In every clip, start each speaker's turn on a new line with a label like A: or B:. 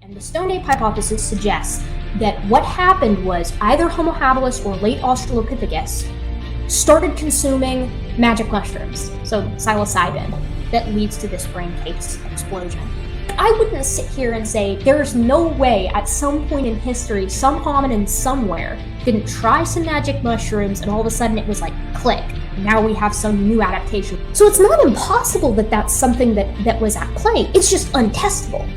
A: And the stone ape hypothesis suggests that what happened was either Homo habilis or late Australopithecus started consuming magic mushrooms, so psilocybin, that leads to this brain case explosion. I wouldn't sit here and say there's no way at some point in history some hominin somewhere didn't try some magic mushrooms and all of a sudden it was like click. Now we have some new adaptation. So it's not impossible that that's something that was at play. It's just untestable.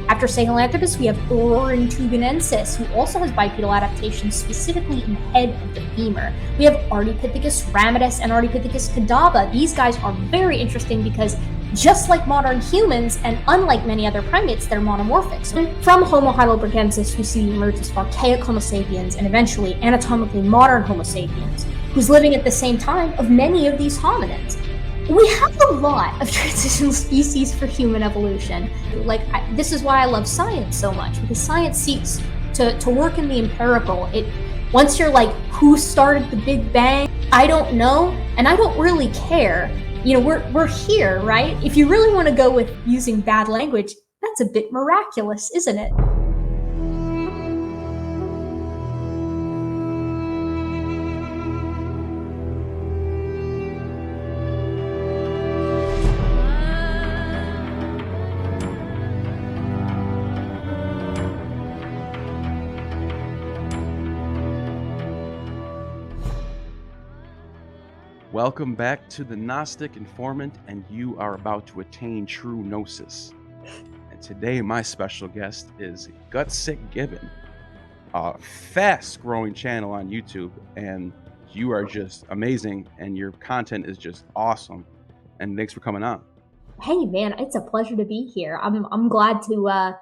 A: After Sahelanthropus, we have Aurantuganensis, who also has bipedal adaptation specifically in the head of the femur. We have Ardipithecus ramidus and Ardipithecus cadava. These guys are very interesting because just like modern humans, and unlike many other primates, they're monomorphic. So from Homo heidelbergensis, we see the emergence of archaic Homo sapiens and eventually anatomically modern Homo sapiens, who's living at the same time of many of these hominins. We have a lot of transitional species for human evolution. This is why I love science so much, because science seeks to work in the empirical. Once you're like, who started the Big Bang? I don't know, and I don't really care. You know, we're here, right? If you really want to go with using bad language, that's a bit miraculous, isn't it?
B: Welcome back to the Gnostic Informant, and you are about to attain true gnosis. And today my special guest is Gutsick Gibbon, a fast-growing channel on YouTube, and you are just amazing, and your content is just awesome. And thanks for coming on.
A: Hey man, it's a pleasure to be here. I'm glad to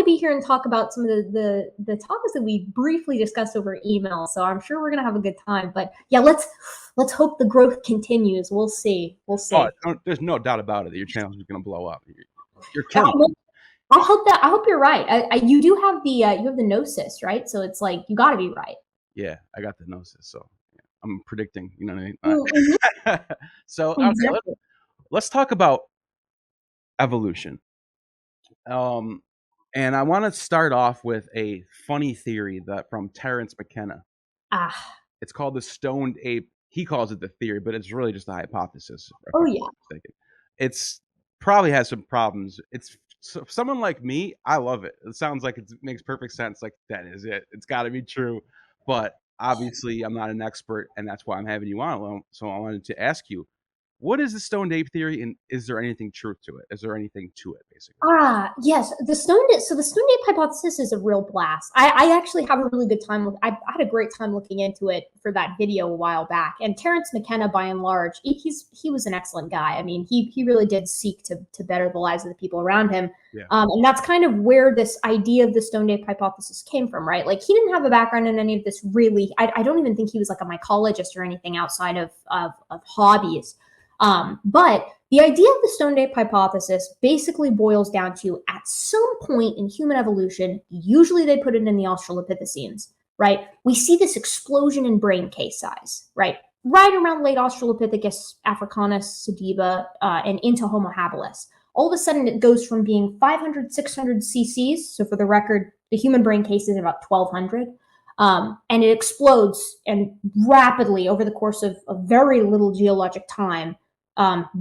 A: be here and talk about some of the topics that we briefly discussed over email. So I'm sure we're gonna have a good time. But yeah, let's hope the growth continues. We'll see.
B: Oh, there's no doubt about it that your channel is gonna blow up. You're killing it.
A: I hope you're right. You do have the gnosis, right? So it's like you got to be right.
B: Yeah, I got the gnosis, so yeah, I'm predicting. You know what I mean? So okay, let's talk about evolution. And I want to start off with a funny theory that from Terrence McKenna. It's called the stoned ape. He calls it the theory, but it's really just a hypothesis.
A: Oh yeah.
B: It's probably has some problems. It's someone like me, I love it. It sounds like it makes perfect sense. Like that is it. It's got to be true. But obviously, I'm not an expert, and that's why I'm having you on. So I wanted to ask you, what is the stoned ape theory, and is there anything truth to it? Is there anything to it, basically?
A: Yes, the stoned ape hypothesis is a real blast. I actually have a really good time. I had a great time looking into it for that video a while back. And Terrence McKenna, by and large, he was an excellent guy. I mean, he really did seek to better the lives of the people around him. Yeah. And that's kind of where this idea of the stoned ape hypothesis came from, right? Like he didn't have a background in any of this really. I don't even think he was like a mycologist or anything outside of hobbies. But the idea of the stoned ape hypothesis basically boils down to, at some point in human evolution, usually they put it in the Australopithecines, right? We see this explosion in brain case size, right? Right around late Australopithecus, Africanus, Sediba, and into Homo habilis. All of a sudden, it goes from being 500, 600 cc's. So for the record, the human brain case is about 1,200. And it explodes and rapidly over the course of a very little geologic time,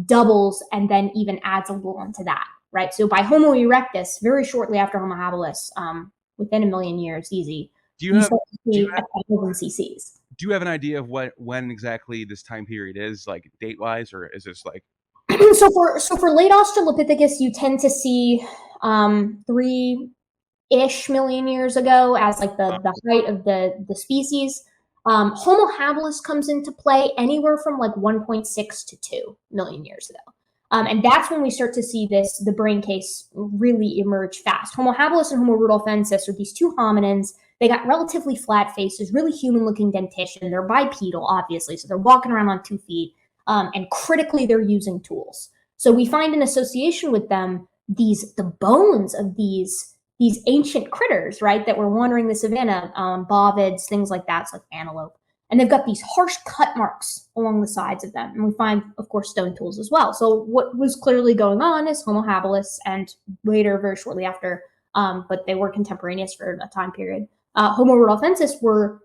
A: doubles and then even adds a little onto that, right? So by Homo erectus, very shortly after Homo habilis, within a million years, easy. Do you have cc's.
B: Do you have an idea of when exactly this time period is, like date-wise, or is this like?
A: So for late Australopithecus, you tend to see 3-ish million years ago as like the height of the species. Homo habilis comes into play anywhere from like 1.6 to 2 million years ago. And that's when we start to see the brain case really emerge fast. Homo habilis and Homo rudolfensis are these two hominins. They got relatively flat faces, really human-looking dentition. They're bipedal, obviously, so they're walking around on 2 feet. And critically, they're using tools. So we find an association with them, the bones of these ancient critters, right, that were wandering the savannah, bovids, things like that, so like antelope. And they've got these harsh cut marks along the sides of them. And we find, of course, stone tools as well. So what was clearly going on is Homo habilis and later, very shortly after, but they were contemporaneous for a time period. Homo rudolfensis were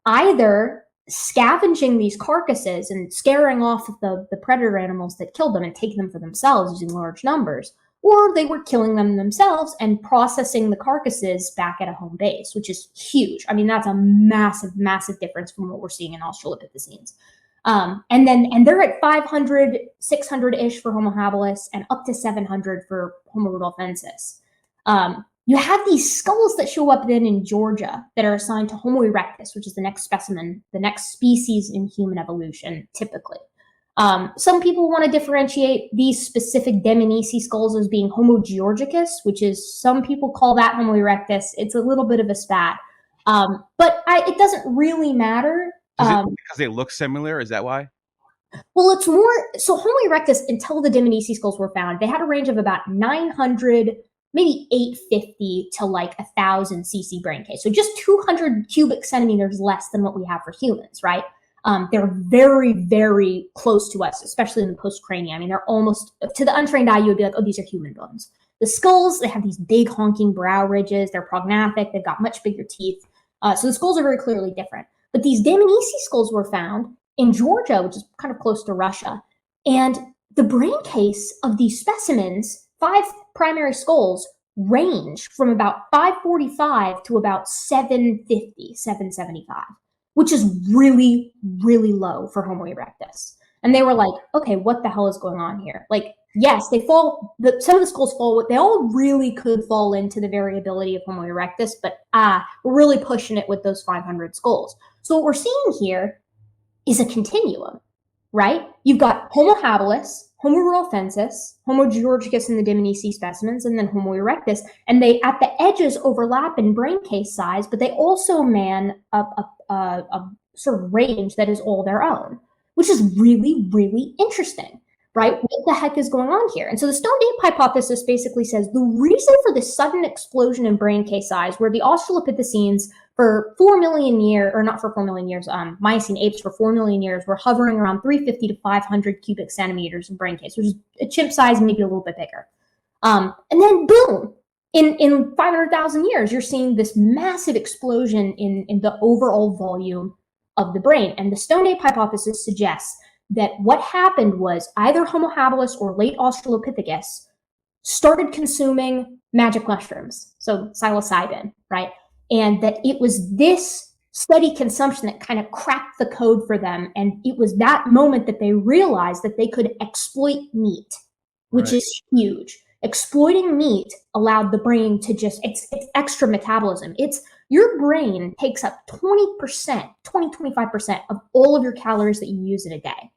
A: either scavenging these carcasses and scaring off the predator animals that killed them and taking them for themselves using large numbers, or they were killing them themselves and processing the carcasses back at a home base, which is huge. I mean, that's a massive, massive difference from what we're seeing in Australopithecines. And they're at 500, 600-ish for Homo habilis and up to 700 for Homo rudolfensis. You have these skulls that show up then in Georgia that are assigned to Homo erectus, which is the next specimen, the next species in human evolution, typically. Some people want to differentiate these specific Deminesis skulls as being Homo georgicus, which is, some people call that Homo erectus. It's a little bit of a spat, but it doesn't really matter.
B: Is it because they look similar? Is that why?
A: Well, it's more, so Homo erectus, until the Deminesis skulls were found, they had a range of about 900, maybe 850 to like 1,000 cc brain case. So just 200 cubic centimeters less than what we have for humans, right? They're very, very close to us, especially in the postcrania. I mean, they're almost, to the untrained eye, you would be like, oh, these are human bones. The skulls, they have these big honking brow ridges. They're prognathic. They've got much bigger teeth. So the skulls are very clearly different. But these Deminesis skulls were found in Georgia, which is kind of close to Russia. And the brain case of these specimens, 5 primary skulls, range from about 545 to about 750, 775, which is really, really low for Homo erectus. And they were like, okay, what the hell is going on here? Like, yes, they fall, some of the skulls fall, they all really could fall into the variability of Homo erectus, but we're really pushing it with those 500 skulls. So what we're seeing here is a continuum, right? You've got Homo habilis, Homo rudolfensis, Homo georgicus in the Deminesis specimens, and then Homo erectus, and they at the edges overlap in brain case size, but they also man a sort of range that is all their own, which is really, really interesting, right? What the heck is going on here? And so the stone ape hypothesis basically says the reason for this sudden explosion in brain case size, where the Australopithecines for 4 million years, or not for 4 million years, Miocene apes for 4 million years were hovering around 350 to 500 cubic centimeters of brain case, which is a chimp size, maybe a little bit bigger. And then boom, in 500,000 years, you're seeing this massive explosion in the overall volume of the brain. And the stone ape hypothesis suggests that what happened was either Homo habilis or late Australopithecus started consuming magic mushrooms, so psilocybin, right? And that it was this steady consumption that kind of cracked the code for them. And it was that moment that they realized that they could exploit meat, which is huge. Exploiting meat allowed the brain to just, it's extra metabolism. Your brain takes up 20%, 25% of all of your calories that you use in a day.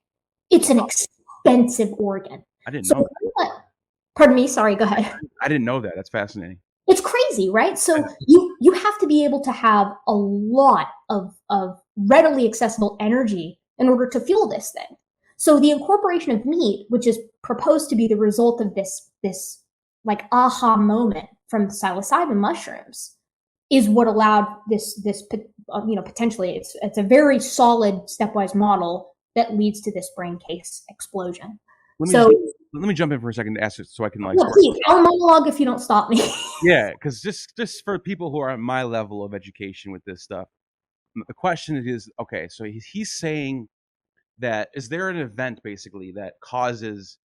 A: It's an expensive organ.
B: I didn't know that.
A: Pardon me, sorry, go ahead.
B: I didn't know that. That's fascinating.
A: It's crazy, right? So you have to be able to have a lot of readily accessible energy in order to fuel this thing. So the incorporation of meat, which is proposed to be the result of this like aha moment from psilocybin mushrooms, is what allowed this potentially it's a very solid stepwise model that leads to this brain case explosion.
B: Let me jump in for a second to ask it so I can like.
A: Yeah, please, I'll monologue if you don't stop me.
B: Yeah, because just for people who are at my level of education with this stuff, the question is, okay, so he's saying that is there an event basically that causes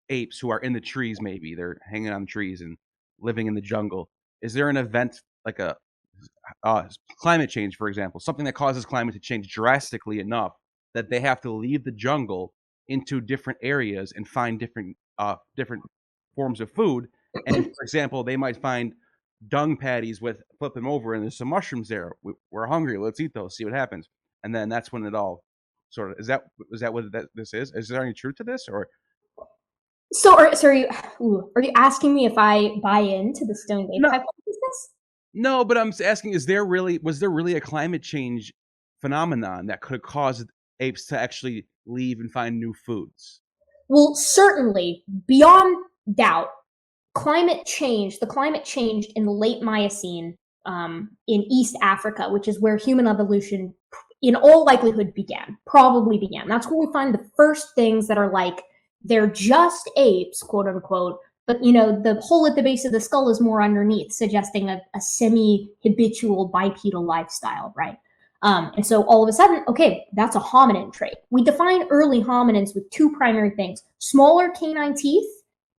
B: apes who are in the trees, maybe they're hanging on trees and living in the jungle, is there an event like a climate change, for example, something that causes climate to change drastically enough that they have to leave the jungle into different areas and find different forms of food? And for example, they might find dung patties flip them over and there's some mushrooms there. We're hungry, let's eat those, see what happens. And then that's when it all sort of, is that what this is? Is there any truth to this? Or
A: so are you asking me if I buy into the stone ape hypothesis?
B: No, but I'm asking, was there really a climate change phenomenon that could have caused apes to actually leave and find new foods?
A: Well, certainly, beyond doubt, the climate changed in the late Miocene in East Africa, which is where human evolution in all likelihood probably began. That's where we find the first things that are like, they're just apes, quote unquote, but the hole at the base of the skull is more underneath, suggesting a semi-habitual bipedal lifestyle, right? And so all of a sudden, okay, that's a hominin trait. We define early hominins with two primary things: smaller canine teeth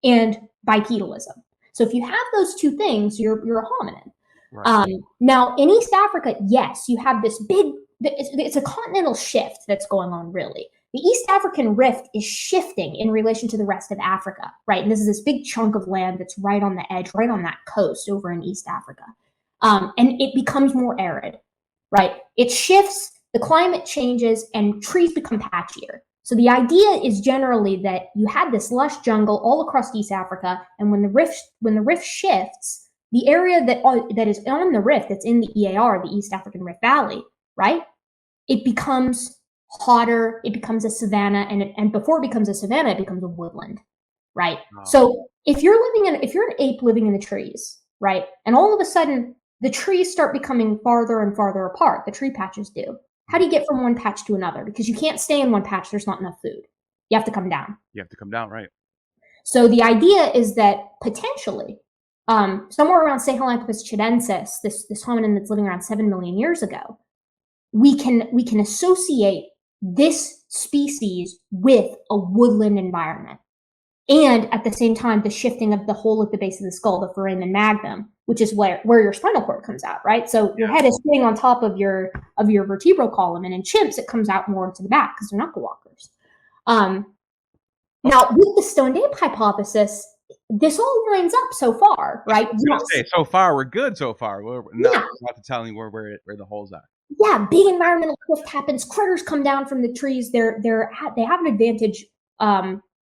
A: and bipedalism. So if you have those two things, you're a hominin. Right. Now, in East Africa, yes, you have this it's a continental shift that's going on, really. The East African rift is shifting in relation to the rest of Africa, right? And this is this big chunk of land that's right on the edge, right on that coast over in East Africa. And it becomes more arid, right? It shifts, the climate changes, and trees become patchier. So the idea is generally that you had this lush jungle all across East Africa, and when the rift shifts, the area that is on the rift, that's in the EAR, the East African Rift Valley, right? It becomes hotter, it becomes a savanna, and before it becomes a savanna, it becomes a woodland, right? Oh. So if you're an ape living in the trees, right, and all of a sudden the trees start becoming farther and farther apart, the tree patches do. How do you get from one patch to another? Because you can't stay in one patch, there's not enough food. You have to come down.
B: You have to come down, right.
A: So the idea is that potentially, somewhere around Sahelanthropus chilensis, this hominin that's living around 7 million years ago, we can associate this species with a woodland environment. And at the same time, the shifting of the hole at the base of the skull, the foramen magnum, which is where your spinal cord comes out, right? So your head is sitting on top of your vertebral column, and in chimps, it comes out more to the back because they're knuckle walkers. Now, with the stoned ape hypothesis, this all lines up so far, right?
B: So far, we're good so far. We're not telling you where the holes are.
A: Yeah, big environmental shift happens. Critters come down from the trees. They have an advantage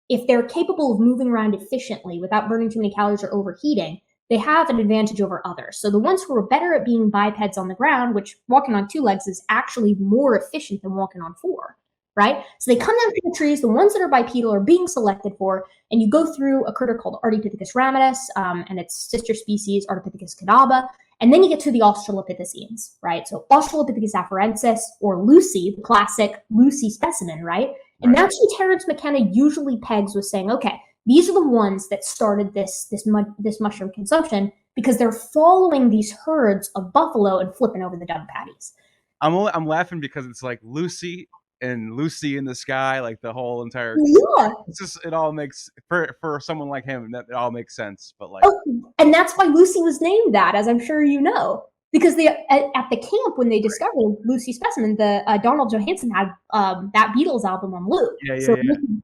A: if they're capable of moving around efficiently without burning too many calories or overheating. They have an advantage over others. So the ones who are better at being bipeds on the ground, which walking on two legs is actually more efficient than walking on four, right? So they come down from the trees. The ones that are bipedal are being selected for, and you go through a critter called Ardipithecus ramidus and its sister species Ardipithecus cadaba. And then you get to the Australopithecines, right? So Australopithecus afarensis, or Lucy, the classic Lucy specimen, right? And that's who Terrence McKenna usually pegs with saying, okay, these are the ones that started this mushroom consumption because they're following these herds of buffalo and flipping over the dung patties.
B: I'm laughing because it's like Lucy and Lucy in the sky, like the whole entire.
A: Yeah.
B: It all makes for someone like him that it all makes sense. But like,
A: and that's why Lucy was named that, as I'm sure you know, because they at the camp when they discovered Lucy specimen, the Donald Johansson had that Beatles album on loop. So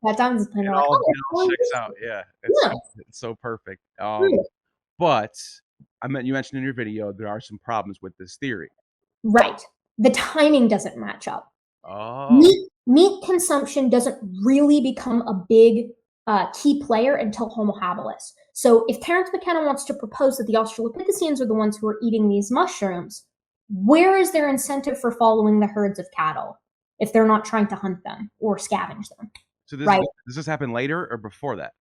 A: that time was playing.
B: It all checks out. Yeah, it's so perfect. But you mentioned in your video there are some problems with this theory.
A: Right, the timing doesn't match up.
B: Oh.
A: Meat consumption doesn't really become a big key player until Homo habilis. So if Terrence McKenna wants to propose that the Australopithecines are the ones who are eating these mushrooms, where is their incentive for following the herds of cattle if they're not trying to hunt them or scavenge them?
B: So does this happen later or before that?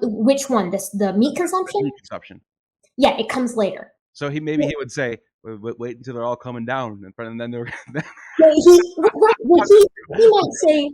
A: Which one? The meat consumption?
B: Meat consumption.
A: Yeah, it comes later.
B: So he would say, wait until they're all coming down, and then they're.
A: He might say,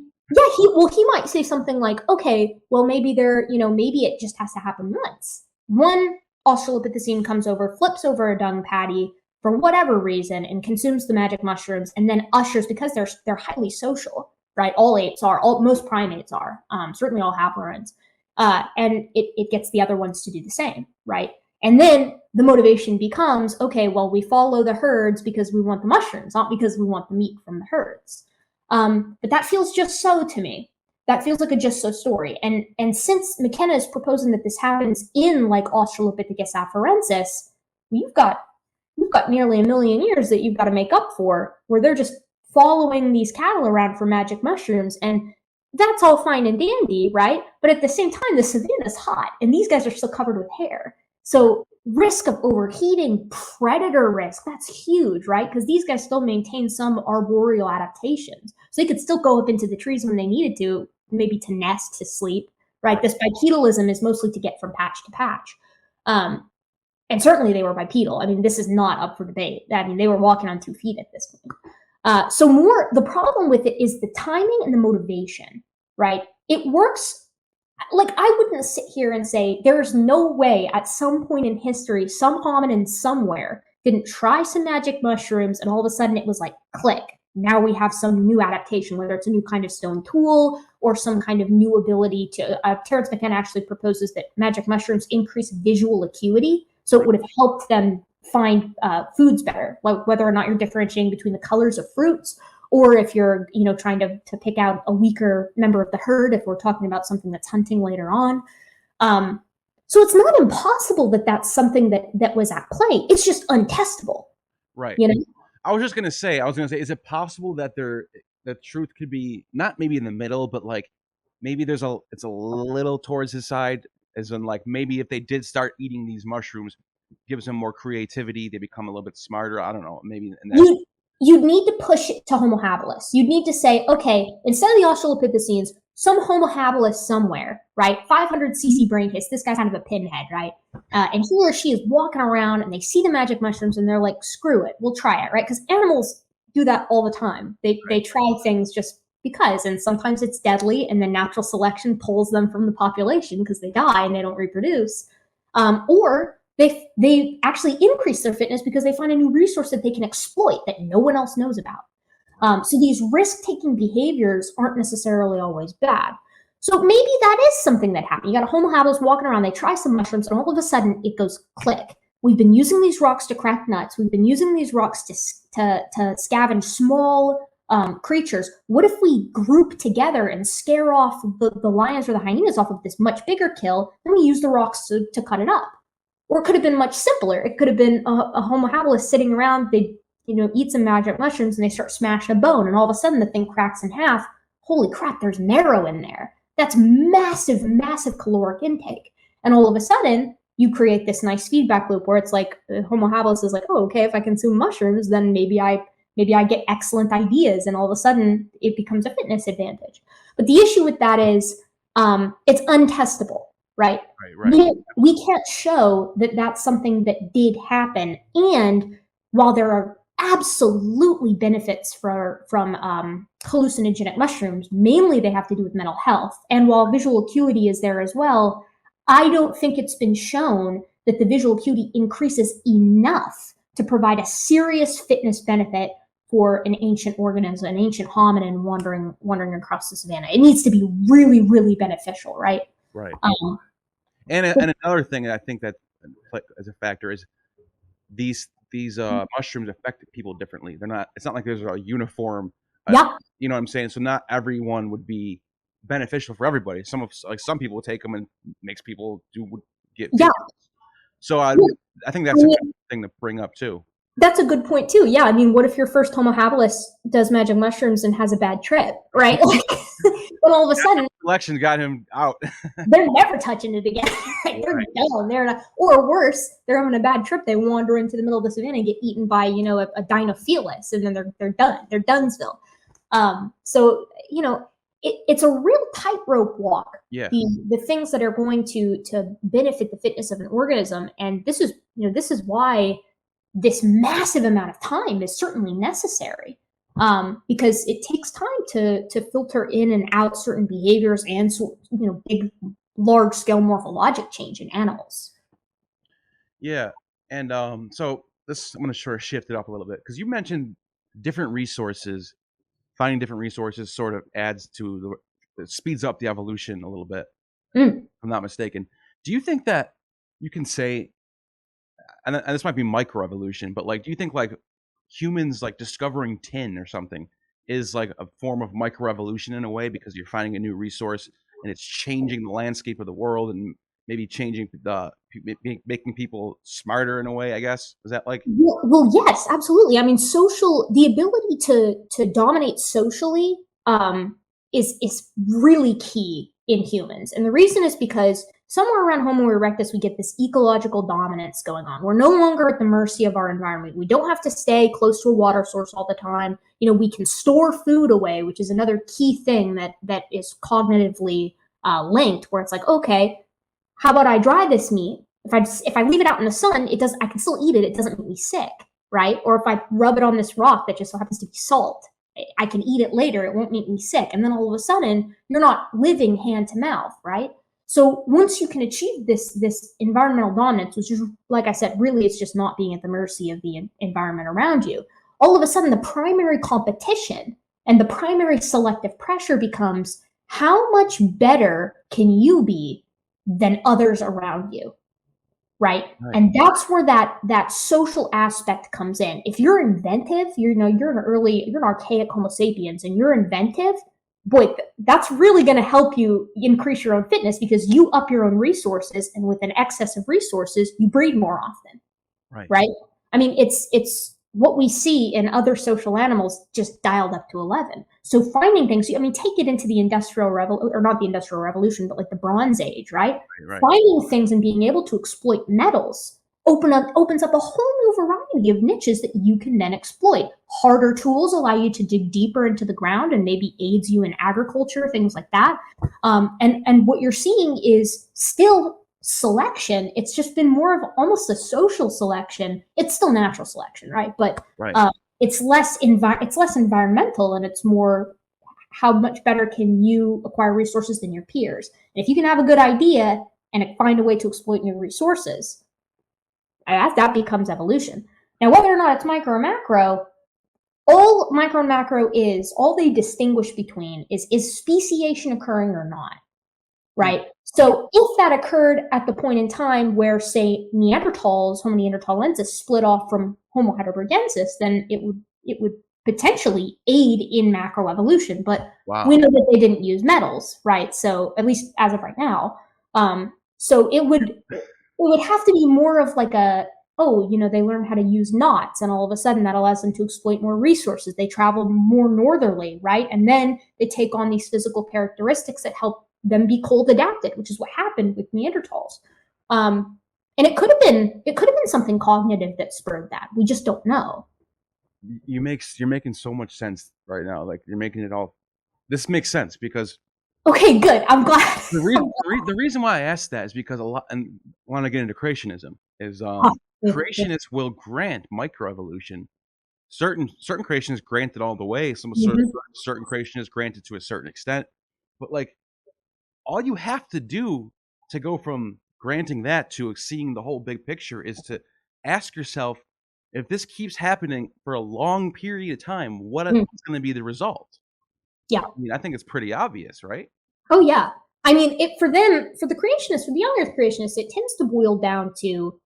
A: he might say something like, okay, well maybe maybe it just has to happen once. One Australopithecine comes over, flips over a dung patty for whatever reason, and consumes the magic mushrooms, and then ushers, because they're highly social, right? All apes are, most primates are, certainly all haplorins, and it gets the other ones to do the same, right? And then the motivation becomes, okay, well, we follow the herds because we want the mushrooms, not because we want the meat from the herds. But that feels just so to me. That feels like a just so story. And since McKenna is proposing that this happens in like Australopithecus afarensis, you've got nearly 1 million years that you've got to make up for, where they're just following these cattle around for magic mushrooms, and that's all fine and dandy, right? But at the same time, the savanna's hot, and these guys are still covered with hair. So risk of overheating, predator risk, that's huge, right? Because these guys still maintain some arboreal adaptations. So they could still go up into the trees when they needed to, maybe to nest, to sleep, right? This bipedalism is mostly to get from patch to patch. And certainly they were bipedal. I mean, this is not up for debate. I mean, they were walking on 2 feet at this point. The problem with it is the timing and the motivation, right? It works like, I wouldn't sit here and say there's no way at some point in history some hominin somewhere didn't try some magic mushrooms and all of a sudden it was like click. Now we have some new adaptation, whether it's a new kind of stone tool or some kind of new ability to. Terrence McKenna actually proposes that magic mushrooms increase visual acuity, so it would have helped them find foods better, like whether or not you're differentiating between the colors of fruits, or if you're, trying to pick out a weaker member of the herd, if we're talking about something that's hunting later on. So it's not impossible that that's something that was at play. It's just untestable.
B: Right.
A: You know?
B: I was going to say, is it possible that the truth could be not maybe in the middle, but like maybe it's a little towards his side, as in like maybe if they did start eating these mushrooms, gives them more creativity, they become a little bit smarter. I don't know, maybe.
A: You'd need to push it to Homo habilis. You'd need to say, okay, instead of the Australopithecines, some Homo habilis somewhere, right? 500 cc brain case. This guy's kind of a pinhead, right? And he or she is walking around and they see the magic mushrooms and they're like, screw it, we'll try it, right? Because animals do that all the time. They try things just because, and sometimes it's deadly, and then natural selection pulls them from the population because they die and they don't reproduce. Or they actually increase their fitness because they find a new resource that they can exploit that no one else knows about. So these risk-taking behaviors aren't necessarily always bad. So maybe that is something that happened. You got a Homo habilis walking around, they try some mushrooms, and all of a sudden it goes click. We've been using these rocks to crack nuts. We've been using these rocks to scavenge small creatures. What if we group together and scare off the lions or the hyenas off of this much bigger kill, and we use the rocks to cut it up? Or it could have been much simpler. It could have been a Homo habilis sitting around, they eat some magic mushrooms and they start smashing a bone, and all of a sudden the thing cracks in half. Holy crap, there's marrow in there. That's massive, massive caloric intake. And all of a sudden, you create this nice feedback loop where it's like Homo habilis is like, oh, okay, if I consume mushrooms, then maybe I get excellent ideas, and all of a sudden it becomes a fitness advantage. But the issue with that is it's untestable. Right. We can't show that that's something that did happen. And while there are absolutely benefits from hallucinogenic mushrooms, mainly they have to do with mental health. And while visual acuity is there as well, I don't think it's been shown that the visual acuity increases enough to provide a serious fitness benefit for an ancient organism, an ancient hominin wandering across the savannah. It needs to be really, really beneficial, right?
B: Right. And another thing that I think that as a factor is these mushrooms affect people differently. It's not like there's a uniform. You know what I'm saying? So not everyone would be beneficial for everybody. Some people take them and makes people get. Yeah. So I think that's a good thing to bring up too.
A: That's a good point too. Yeah, I mean, what if your first Homo habilis does magic mushrooms and has a bad trip, right? But all of a sudden,
B: selection got him out.
A: They're never touching it again. Right? They're done. They're not, or worse, they're having a bad trip. They wander into the middle of the savannah and get eaten by a Dinofelis, and then they're done. They're Dunsville. So it's a real tightrope walk.
B: Yeah.
A: The things that are going to benefit the fitness of an organism, and this is why this massive amount of time is certainly necessary, because it takes time to filter in and out certain behaviors and big, large-scale morphologic change in animals.
B: Yeah, and so I'm going to sort of shift it up a little bit, because you mentioned different resources. Finding different resources sort of it speeds up the evolution a little bit. If I'm not mistaken. Do you think that you can say, and this might be microevolution, but do you think humans discovering tin or something is like a form of microevolution in a way, because you're finding a new resource and it's changing the landscape of the world and maybe changing making people smarter in a way, I guess? Is that
A: Well, yes, absolutely. I mean, the ability to dominate socially is really key in humans. And the reason is because somewhere around Homo erectus, we get this ecological dominance going on. We're no longer at the mercy of our environment. We don't have to stay close to a water source all the time. We can store food away, which is another key thing that is cognitively linked, where it's like, okay, how about I dry this meat? If I leave it out in the sun, I can still eat it. It doesn't make me sick, right? Or if I rub it on this rock that just so happens to be salt, I can eat it later. It won't make me sick. And then all of a sudden, you're not living hand to mouth, right? So once you can achieve this environmental dominance, which is, like I said, really it's just not being at the mercy of the environment around you, all of a sudden the primary competition and the primary selective pressure becomes how much better can you be than others around you, right? And that's where that social aspect comes in. If you're inventive, you're an archaic Homo sapiens and you're inventive, boy, that's really going to help you increase your own fitness because you up your own resources, and with an excess of resources, you breed more often, right? I mean, it's what we see in other social animals just dialed up to 11. So finding things, I mean, take it into the Industrial Revolution, or not the Industrial Revolution, but like the Bronze Age, right? Finding things and being able to exploit metals opens up a whole new variety of niches that you can then exploit. Harder tools allow you to dig deeper into the ground and maybe aids you in agriculture, things like that. And what you're seeing is still selection. It's just been more of almost a social selection. It's still natural selection, right? But it's less environmental, and it's more how much better can you acquire resources than your peers. And if you can have a good idea and find a way to exploit your resources, that becomes evolution. Now, whether or not it's micro or macro, all micro and macro all they distinguish between is speciation occurring or not, right? So if that occurred at the point in time where, say, Neanderthals, Homo neanderthalensis, split off from Homo heidelbergensis, then it would potentially aid in macroevolution. But we know that they didn't use metals, right? So at least as of right now, so it would have to be more of like they learn how to use knots, and all of a sudden that allows them to exploit more resources. They travel more northerly, right? And then they take on these physical characteristics that help them be cold adapted, which is what happened with Neanderthals. And it could have been something cognitive that spurred that. We just don't know.
B: You're making so much sense right now. Like, you're making it all. This makes sense because.
A: Okay, good. I'm glad.
B: The reason why I asked that is because and I want to get into creationism, is creationists will grant microevolution. Certain creationists grant it all the way. Certain creationists grant it to a certain extent. But like, all you have to do to go from granting that to seeing the whole big picture is to ask yourself, if this keeps happening for a long period of time, what's going to be the result?
A: Yeah.
B: I mean, I think it's pretty obvious, right?
A: Oh, yeah. I mean, for the creationists, for the young Earth creationists, it tends to boil down to,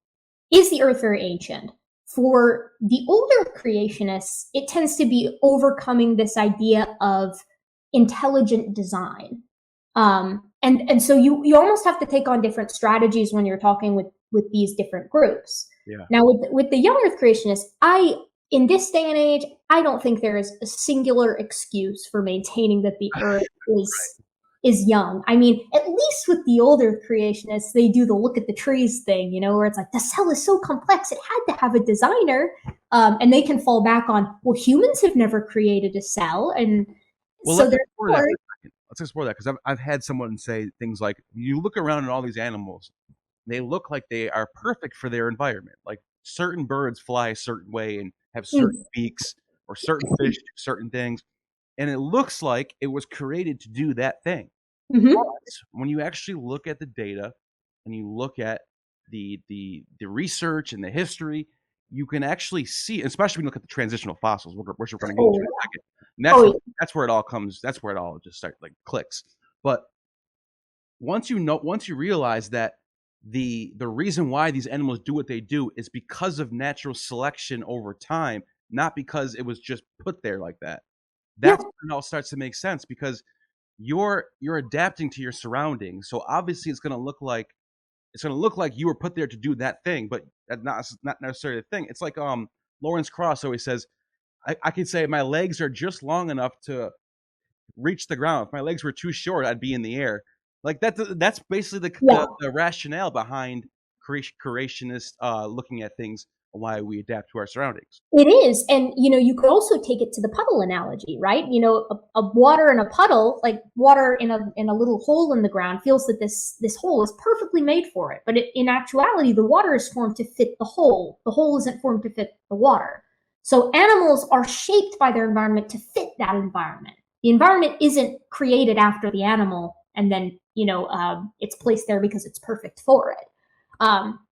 A: is the Earth very ancient? For the older creationists, it tends to be overcoming this idea of intelligent design. And so you almost have to take on different strategies when you're talking with these different groups.
B: Yeah.
A: Now, with the young Earth creationists, in this day and age, I don't think there is a singular excuse for maintaining that the Earth is young. I mean, at least with the older creationists, they do the look at the trees thing, where it's like, the cell is so complex, it had to have a designer. And they can fall back on, well, humans have never created a cell. And so therefore,
B: let's explore that, because I've had someone say things like, you look around at all these animals, they look like they are perfect for their environment. Like, certain birds fly a certain way and have certain beaks, or certain fish do certain things, and it looks like it was created to do that thing. But when you actually look at the data and you look at the research and the history, you can actually see, especially when you look at the transitional fossils, which we're going to go into in a second. And that's where it all comes. That's where it all just clicks. But once you realize that the reason why these animals do what they do is because of natural selection over time, not because it was just put there like that. That's when it all starts to make sense, because you're adapting to your surroundings. So obviously it's going to look like you were put there to do that thing, but that's not necessarily the thing. It's like Lawrence Krauss always says, I could say my legs are just long enough to reach the ground. If my legs were too short, I'd be in the air. Like that's basically the rationale behind creationists looking at things, why we adapt to our surroundings.
A: It is. And, you could also take it to the puddle analogy, right? A water in a puddle, like water in a little hole in the ground, feels that this hole is perfectly made for it. But in actuality, the water is formed to fit the hole. The hole isn't formed to fit the water. So animals are shaped by their environment to fit that environment. The environment isn't created after the animal. and then, it's placed there because it's perfect for it.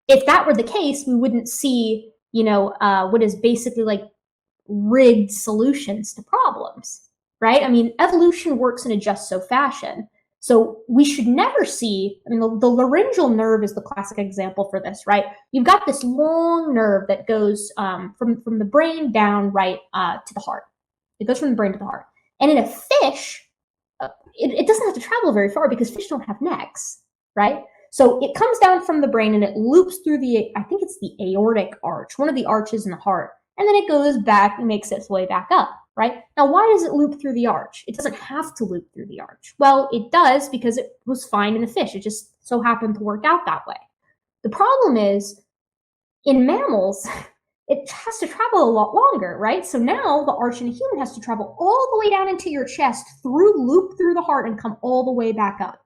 A: If that were the case, we wouldn't see, what is basically like rigged solutions to problems, right? I mean, evolution works in a just so fashion. So we should never see, the laryngeal nerve is the classic example for this, right? You've got this long nerve that goes from the brain down right to the heart. It goes from the brain to the heart. And in a fish, it doesn't have to travel very far because fish don't have necks, right? So it comes down from the brain and it loops through I think it's the aortic arch, one of the arches in the heart. And then it goes back and makes its way back up, right? Now, why does it loop through the arch? It doesn't have to loop through the arch. Well, it does because it was fine in the fish. It just so happened to work out that way. The problem is, in mammals, it has to travel a lot longer, right? So now the arch in a human has to travel all the way down into your chest, loop through the heart, and come all the way back up.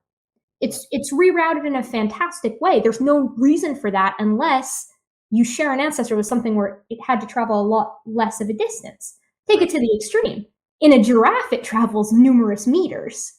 A: It's rerouted in a fantastic way. There's no reason for that unless you share an ancestor with something where it had to travel a lot less of a distance. Take it to the extreme. In a giraffe, it travels numerous meters,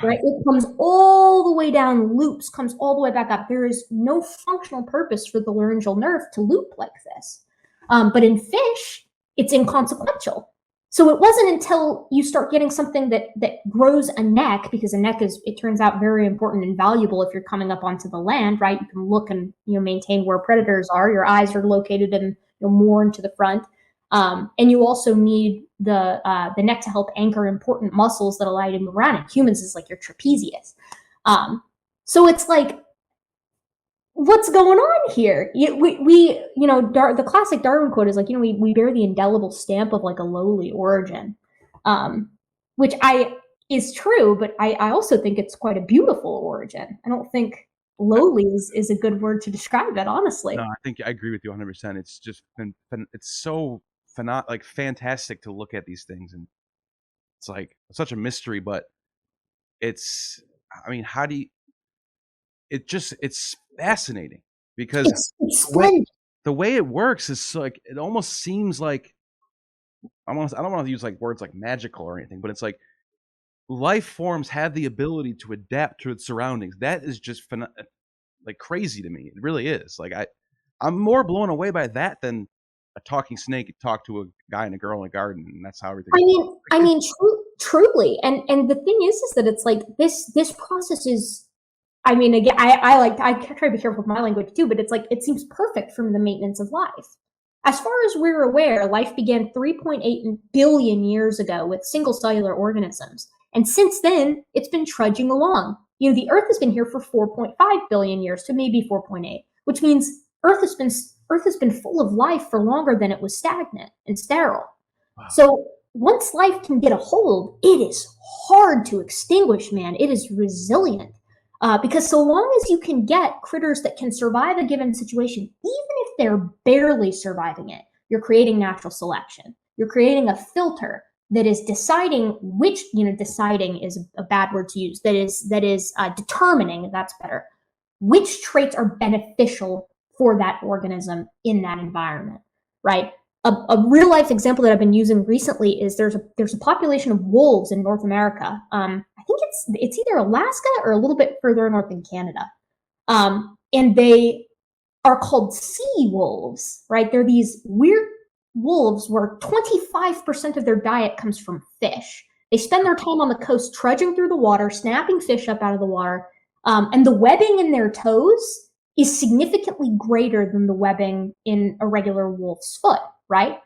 A: right? It comes all the way down, loops, comes all the way back up. There is no functional purpose for the laryngeal nerve to loop like this. But in fish, it's inconsequential. So it wasn't until you start getting something that grows a neck, because a neck is, it turns out, very important and valuable if you're coming up onto the land, right? You can look and maintain where predators are. Your eyes are located in more into the front, and you also need the neck to help anchor important muscles that allow you to move around. In humans, is like your trapezius. So it's like, what's going on here? The classic Darwin quote is like, we bear the indelible stamp of like a lowly origin, which is true, but I also think it's quite a beautiful origin. I don't think lowly is a good word to describe it, honestly.
B: No, I think I agree with you 100%. It's just it's so fantastic to look at these things, and it's like such a mystery, but it's, it's fascinating because the way it works is like, it almost seems like, I don't want to use like words like magical or anything, but it's like life forms have the ability to adapt to its surroundings. That is just like crazy to me. It really is. Like I'm more blown away by that than a talking snake talk to a guy and a girl in a garden, and that's how everything.
A: Truly, and the thing is that it's like this process is. Again, I try to be careful with my language too, but it's like, it seems perfect from the maintenance of life. As far as we're aware, life began 3.8 billion years ago with single cellular organisms. And since then, it's been trudging along. The Earth has been here for 4.5 billion years to maybe 4.8, which means Earth has been full of life for longer than it was stagnant and sterile. Wow. So once life can get a hold, it is hard to extinguish, man. It is resilient. Because so long as you can get critters that can survive a given situation, even if they're barely surviving it, you're creating natural selection. You're creating a filter that is deciding which, deciding is a bad word to use, that is determining, that's better, which traits are beneficial for that organism in that environment, right? A real life example that I've been using recently is there's a population of wolves in North America. I think it's either Alaska or a little bit further north in Canada. And they are called sea wolves, right? They're these weird wolves where 25% of their diet comes from fish. They spend their time on the coast trudging through the water, snapping fish up out of the water. And the webbing in their toes is significantly greater than the webbing in a regular wolf's foot, right?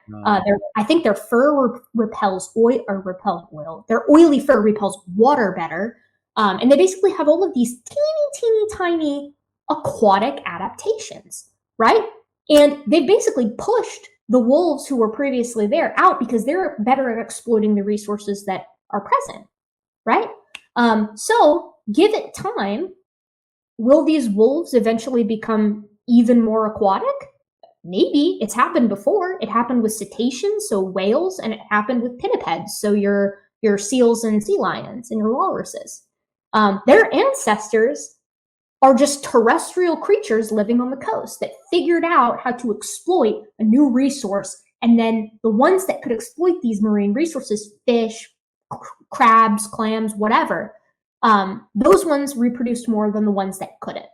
A: I think their fur repels oil. Their oily fur repels water better. And they basically have all of these teeny tiny aquatic adaptations, right? And they basically pushed the wolves who were previously there out because they're better at exploiting the resources that are present, right? So give it time. Will these wolves eventually become even more aquatic? Maybe. It's happened before. It happened with cetaceans, so whales, and it happened with pinnipeds, so your seals and sea lions and your walruses. Their ancestors are just terrestrial creatures living on the coast that figured out how to exploit a new resource, and then the ones that could exploit these marine resources, fish, crabs, clams, whatever, those ones reproduced more than the ones that couldn't.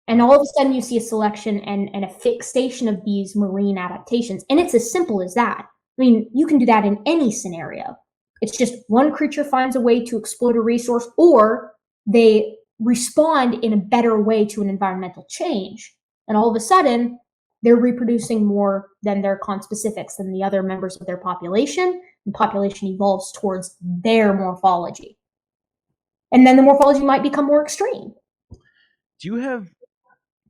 A: And all of a sudden you see a selection and a fixation of these marine adaptations. And it's as simple as that. I mean, you can do that in any scenario. It's just one creature finds a way to exploit a resource, or they respond in a better way to an environmental change. And all of a sudden, they're reproducing more than their conspecifics, than the other members of their population. The population evolves towards their morphology. And then the morphology might become more extreme.
B: Do you have,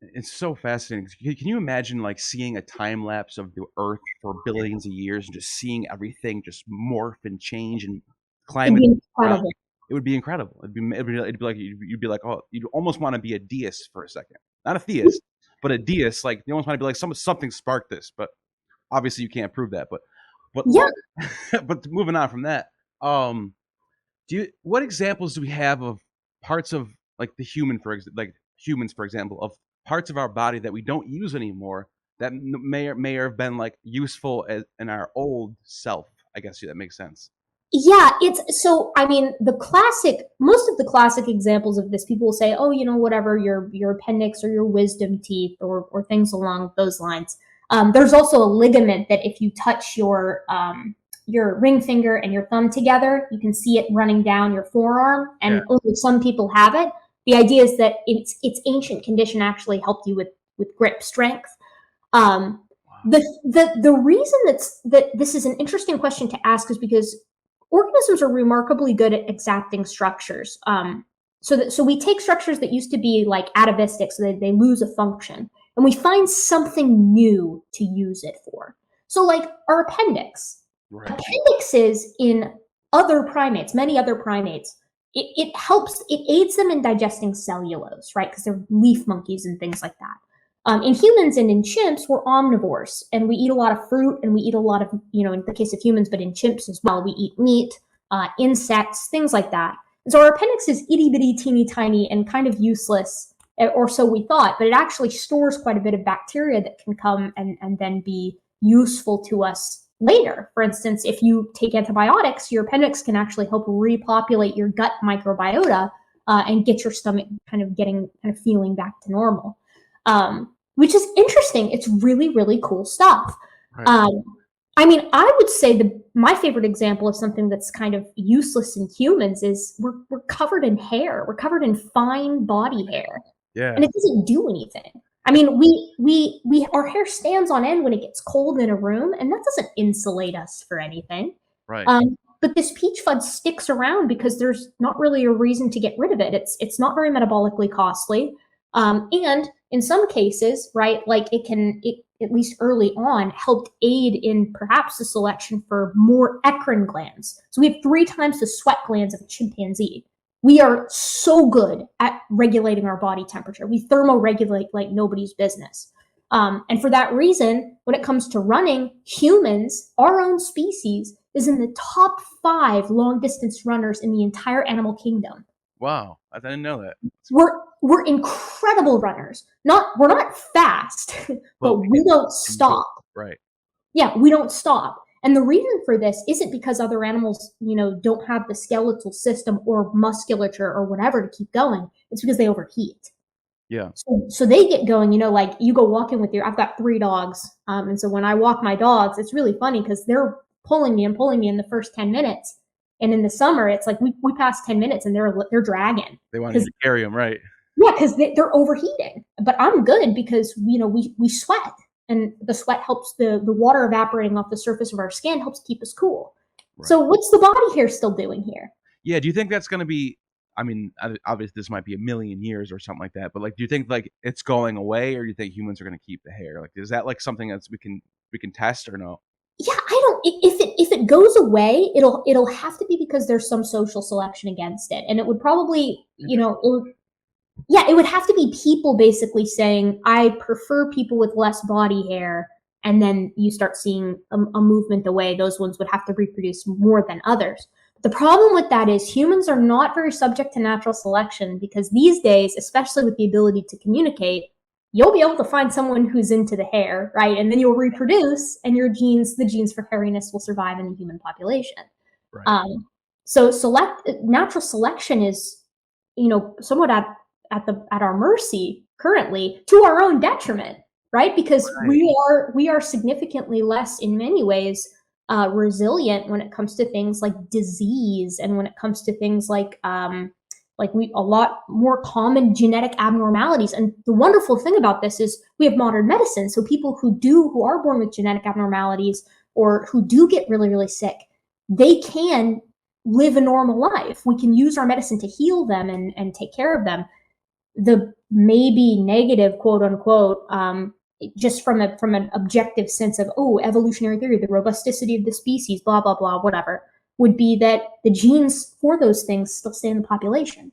B: it's so fascinating. Can you imagine like seeing a time lapse of the Earth for billions of years and just seeing everything just morph and change and climate?
A: It'd be incredible.
B: It would be incredible. It'd be like you'd be like, oh, you'd almost want to be a deist for a second, not a theist, but a deist. Like you almost want to be like something sparked this, but obviously you can't prove that. But
A: yeah.
B: But moving on from that, what examples do we have of parts of like humans, for example, of parts of our body that we don't use anymore that may have been like useful in our old self? I guess that makes sense.
A: Yeah, I mean, most of the classic examples of this, people will say, oh, whatever, your appendix or your wisdom teeth or things along those lines. There's also a ligament that if you touch your ring finger and your thumb together, you can see it running down your forearm, and only some people have it. The idea is that its ancient condition actually helped you with grip strength. The reason that this is an interesting question to ask is because organisms are remarkably good at exacting structures. So we take structures that used to be like atavistic, so they lose a function, and we find something new to use it for. So like our appendix. Right. Appendixes in other primates, many other primates, it aids them in digesting cellulose, right? Because they're leaf monkeys and things like that. In humans and in chimps, we're omnivores, and we eat a lot of fruit, and we eat a lot of, in the case of humans, but in chimps as well, we eat meat, insects, things like that. And so our appendix is itty bitty, teeny tiny, and kind of useless, or so we thought, but it actually stores quite a bit of bacteria that can come and then be useful to us later. For instance, if you take antibiotics, your appendix can actually help repopulate your gut microbiota and get your stomach kind of feeling back to normal. Which is interesting. It's really, really cool stuff. Right. I mean, I would say my favorite example of something that's kind of useless in humans is we're covered in hair. We're covered in fine body hair. Yeah. And it doesn't do anything. I mean, our hair stands on end when it gets cold in a room, and that doesn't insulate us for anything. Right. But this peach fuzz sticks around because there's not really a reason to get rid of it. It's not very metabolically costly. And in some cases, right, like it at least early on, helped aid in perhaps the selection for more eccrine glands. So we have 3 times the sweat glands of a chimpanzee. We are so good at regulating our body temperature. We thermoregulate like nobody's business. And for that reason, when it comes to running, humans, our own species, is in the top 5 long-distance runners in the entire animal kingdom.
B: Wow, I didn't know that.
A: We're incredible runners. We're not fast, but we don't stop.
B: Right.
A: Yeah, we don't stop. And the reason for this isn't because other animals, don't have the skeletal system or musculature or whatever to keep going. It's because they overheat. Yeah. So they get going, like you go walking with I've got 3 dogs. And so when I walk my dogs, it's really funny because they're pulling me in the first 10 minutes. And in the summer, it's like we pass 10 minutes and they're dragging.
B: They want to carry them, right?
A: Yeah, because they're overheating. But I'm good because, we sweat. And the sweat helps the water evaporating off the surface of our skin helps keep us cool. Right. So what's the body hair still doing here?
B: Yeah, do you think that's going to be, I mean, obviously this might be a million years or something like that, but like, do you think like it's going away, or do you think humans are going to keep the hair? Like, is that like something that we can test or no?
A: Yeah, if it goes away, it'll have to be because there's some social selection against it. And it would probably, it would have to be people basically saying, I prefer people with less body hair. And then you start seeing a movement away. Those ones would have to reproduce more than others. The problem with that is humans are not very subject to natural selection because these days, especially with the ability to communicate, you'll be able to find someone who's into the hair, right? And then you'll reproduce and the genes for hairiness will survive in the human population. Right. So natural selection is somewhat at our mercy currently, to our own detriment, right? Because we are significantly less, in many ways, resilient when it comes to things like disease, and when it comes to things like a lot more common genetic abnormalities. And the wonderful thing about this is we have modern medicine. So people who are born with genetic abnormalities, or who do get really, really sick, they can live a normal life. We can use our medicine to heal them and take care of them. The maybe negative, quote unquote, just from an objective sense of, evolutionary theory, the robusticity of the species, blah, blah, blah, whatever, would be that the genes for those things still stay in the population.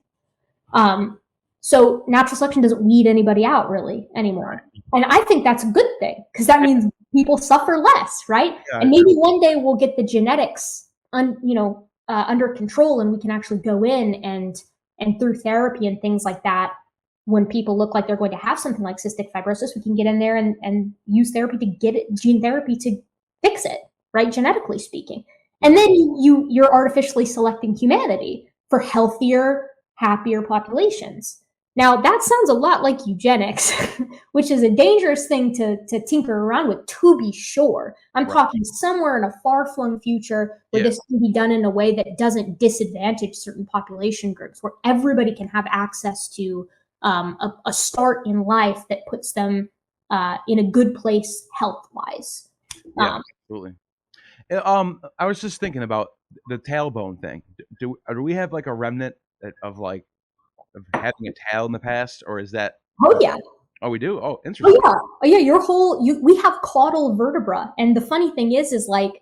A: So natural selection doesn't weed anybody out really anymore. And I think that's a good thing, because that means people suffer less, right? Yeah, and maybe one day we'll get the genetics under control, and we can actually go in and through therapy and things like that, when people look like they're going to have something like cystic fibrosis, we can get in there and use therapy to get it, gene therapy to fix it, right? Genetically speaking. And then you're artificially selecting humanity for healthier, happier populations. Now, that sounds a lot like eugenics, which is a dangerous thing to tinker around with, to be sure. I'm talking somewhere in a far-flung future where this can be done in a way that doesn't disadvantage certain population groups, where everybody can have access to a start in life that puts them in a good place health-wise.
B: Absolutely. I was just thinking about the tailbone thing. Do we have like a remnant of having a tail in the past, or is that?
A: Oh yeah.
B: Oh, we do. Oh, interesting.
A: Oh yeah. We have caudal vertebra, and the funny thing is like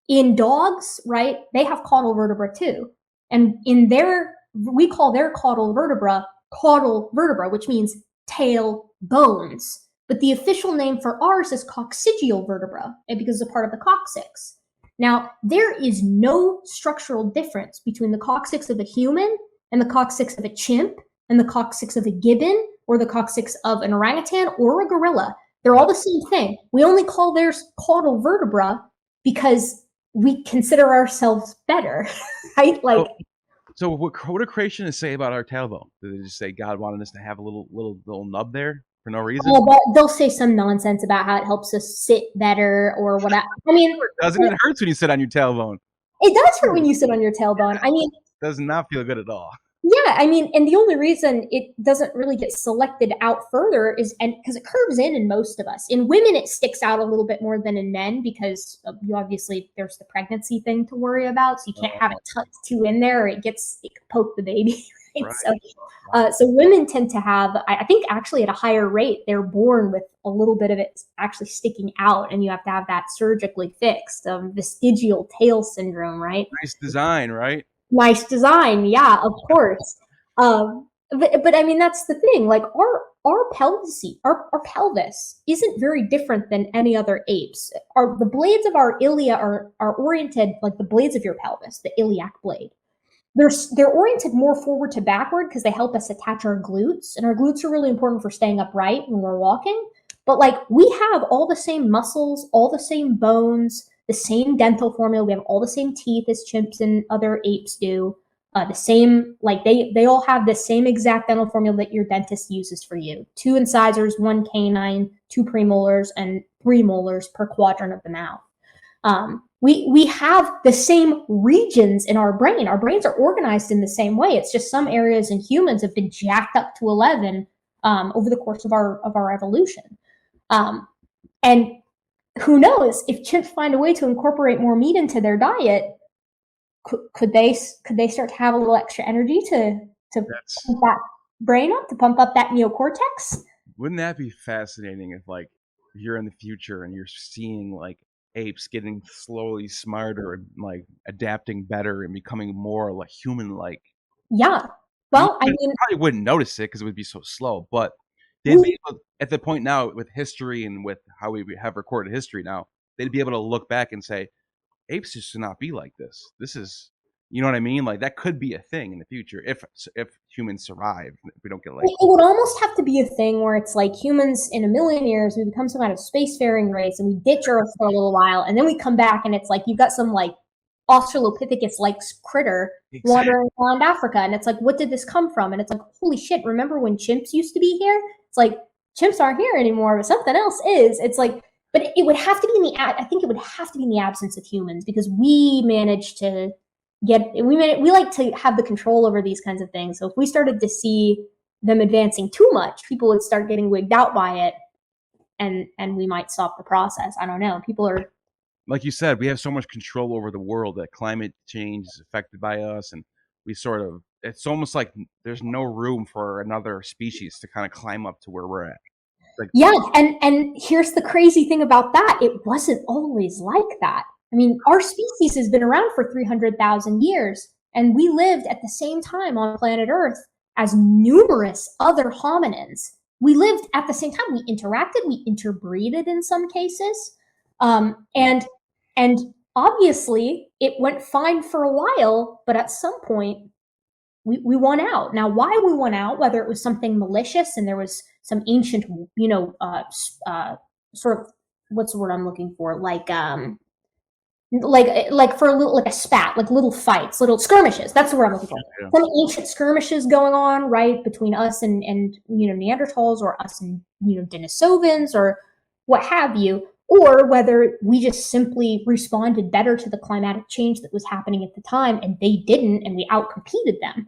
A: in dogs, right? They have caudal vertebra too, and we call their caudal vertebra, which means tail bones. But the official name for ours is coccygeal vertebra, because it's a part of the coccyx. Now, there is no structural difference between the coccyx of a human and the coccyx of a chimp and the coccyx of a gibbon or the coccyx of an orangutan or a gorilla. They're all the same thing. We only call theirs caudal vertebra because we consider ourselves better, right?
B: So what do creationists say about our tailbone? Do they just say God wanted us to have a little nub there for no reason?
A: They'll say some nonsense about how it helps us sit better or whatever. I mean,
B: doesn't it hurt when you sit on your tailbone?
A: It does hurt when you sit on your tailbone. I mean,
B: it does not feel good at all.
A: Yeah, I mean, and the only reason it doesn't really get selected out further is because it curves in most of us. In women, it sticks out a little bit more than in men, because obviously there's the pregnancy thing to worry about. So you can't have it tucked too in there, or it could poke the baby. Right? So women tend to have, I think actually at a higher rate, they're born with a little bit of it actually sticking out, and you have to have that surgically fixed. Vestigial tail syndrome, right?
B: Nice design, right?
A: Nice design, yeah, of course. But I mean, that's the thing. Like our pelvis isn't very different than any other apes. The blades of our ilia are oriented like the blades of your pelvis, the iliac blade. They're oriented more forward to backward because they help us attach our glutes, and our glutes are really important for staying upright when we're walking. But like, we have all the same muscles, all the same bones, the same dental formula. We have all the same teeth as chimps and other apes do. The same, like they all have the same exact dental formula that your dentist uses for you. 2 incisors, 1 canine, 2 premolars, and 3 molars per quadrant of the mouth. We have the same regions in our brain. Our brains are organized in the same way. It's just some areas in humans have been jacked up to 11 over the course of our evolution. And who knows, if chimps find a way to incorporate more meat into their diet, could they start to have a little extra energy to pump that brain up, to pump up that neocortex?
B: Wouldn't that be fascinating if you're in the future and you're seeing like apes getting slowly smarter and like adapting better and becoming more like human-like?
A: Yeah. Well, I mean,
B: probably wouldn't notice it because it would be so slow, but they'd be able, at the point now with history and with how we have recorded history now, they'd be able to look back and say, apes just should not be like this. This is, you know what I mean? Like, that could be a thing in the future if humans survive. If we don't get like,
A: it would almost have to be a thing where it's like humans in 1 million years, we become some kind of spacefaring race and we ditch Earth for a little while, and then we come back and it's like you've got some like Australopithecus-like critter wandering around Africa. And it's like, what did this come from? And it's like, holy shit, remember when chimps used to be here? It's like, chimps aren't here anymore, but something else is. It's like, but it would have to be I think it would have to be in the absence of humans, because we managed to we like to have the control over these kinds of things. So if we started to see them advancing too much, people would start getting wigged out by it, and we might stop the process. I don't know. People are,
B: like you said, we have so much control over the world that climate change is affected by us, and we sort of, it's almost like there's no room for another species to kind of climb up to where we're at. Like,
A: yeah, and here's the crazy thing about that. It wasn't always like that. I mean, our species has been around for 300,000 years, and we lived at the same time on planet Earth as numerous other hominins. We lived at the same time. We interacted, we interbreeded in some cases. And obviously it went fine for a while, but at some point we won out. Now, why we won out, whether it was something malicious and there was some ancient, sort of, what's the word I'm looking for? Like for a little, like a spat, like little fights, little skirmishes. That's the word I'm looking for. Yeah. Some ancient skirmishes going on, right, between us and Neanderthals, or us and Denisovans, or what have you, or whether we just simply responded better to the climatic change that was happening at the time, and they didn't, and we outcompeted them,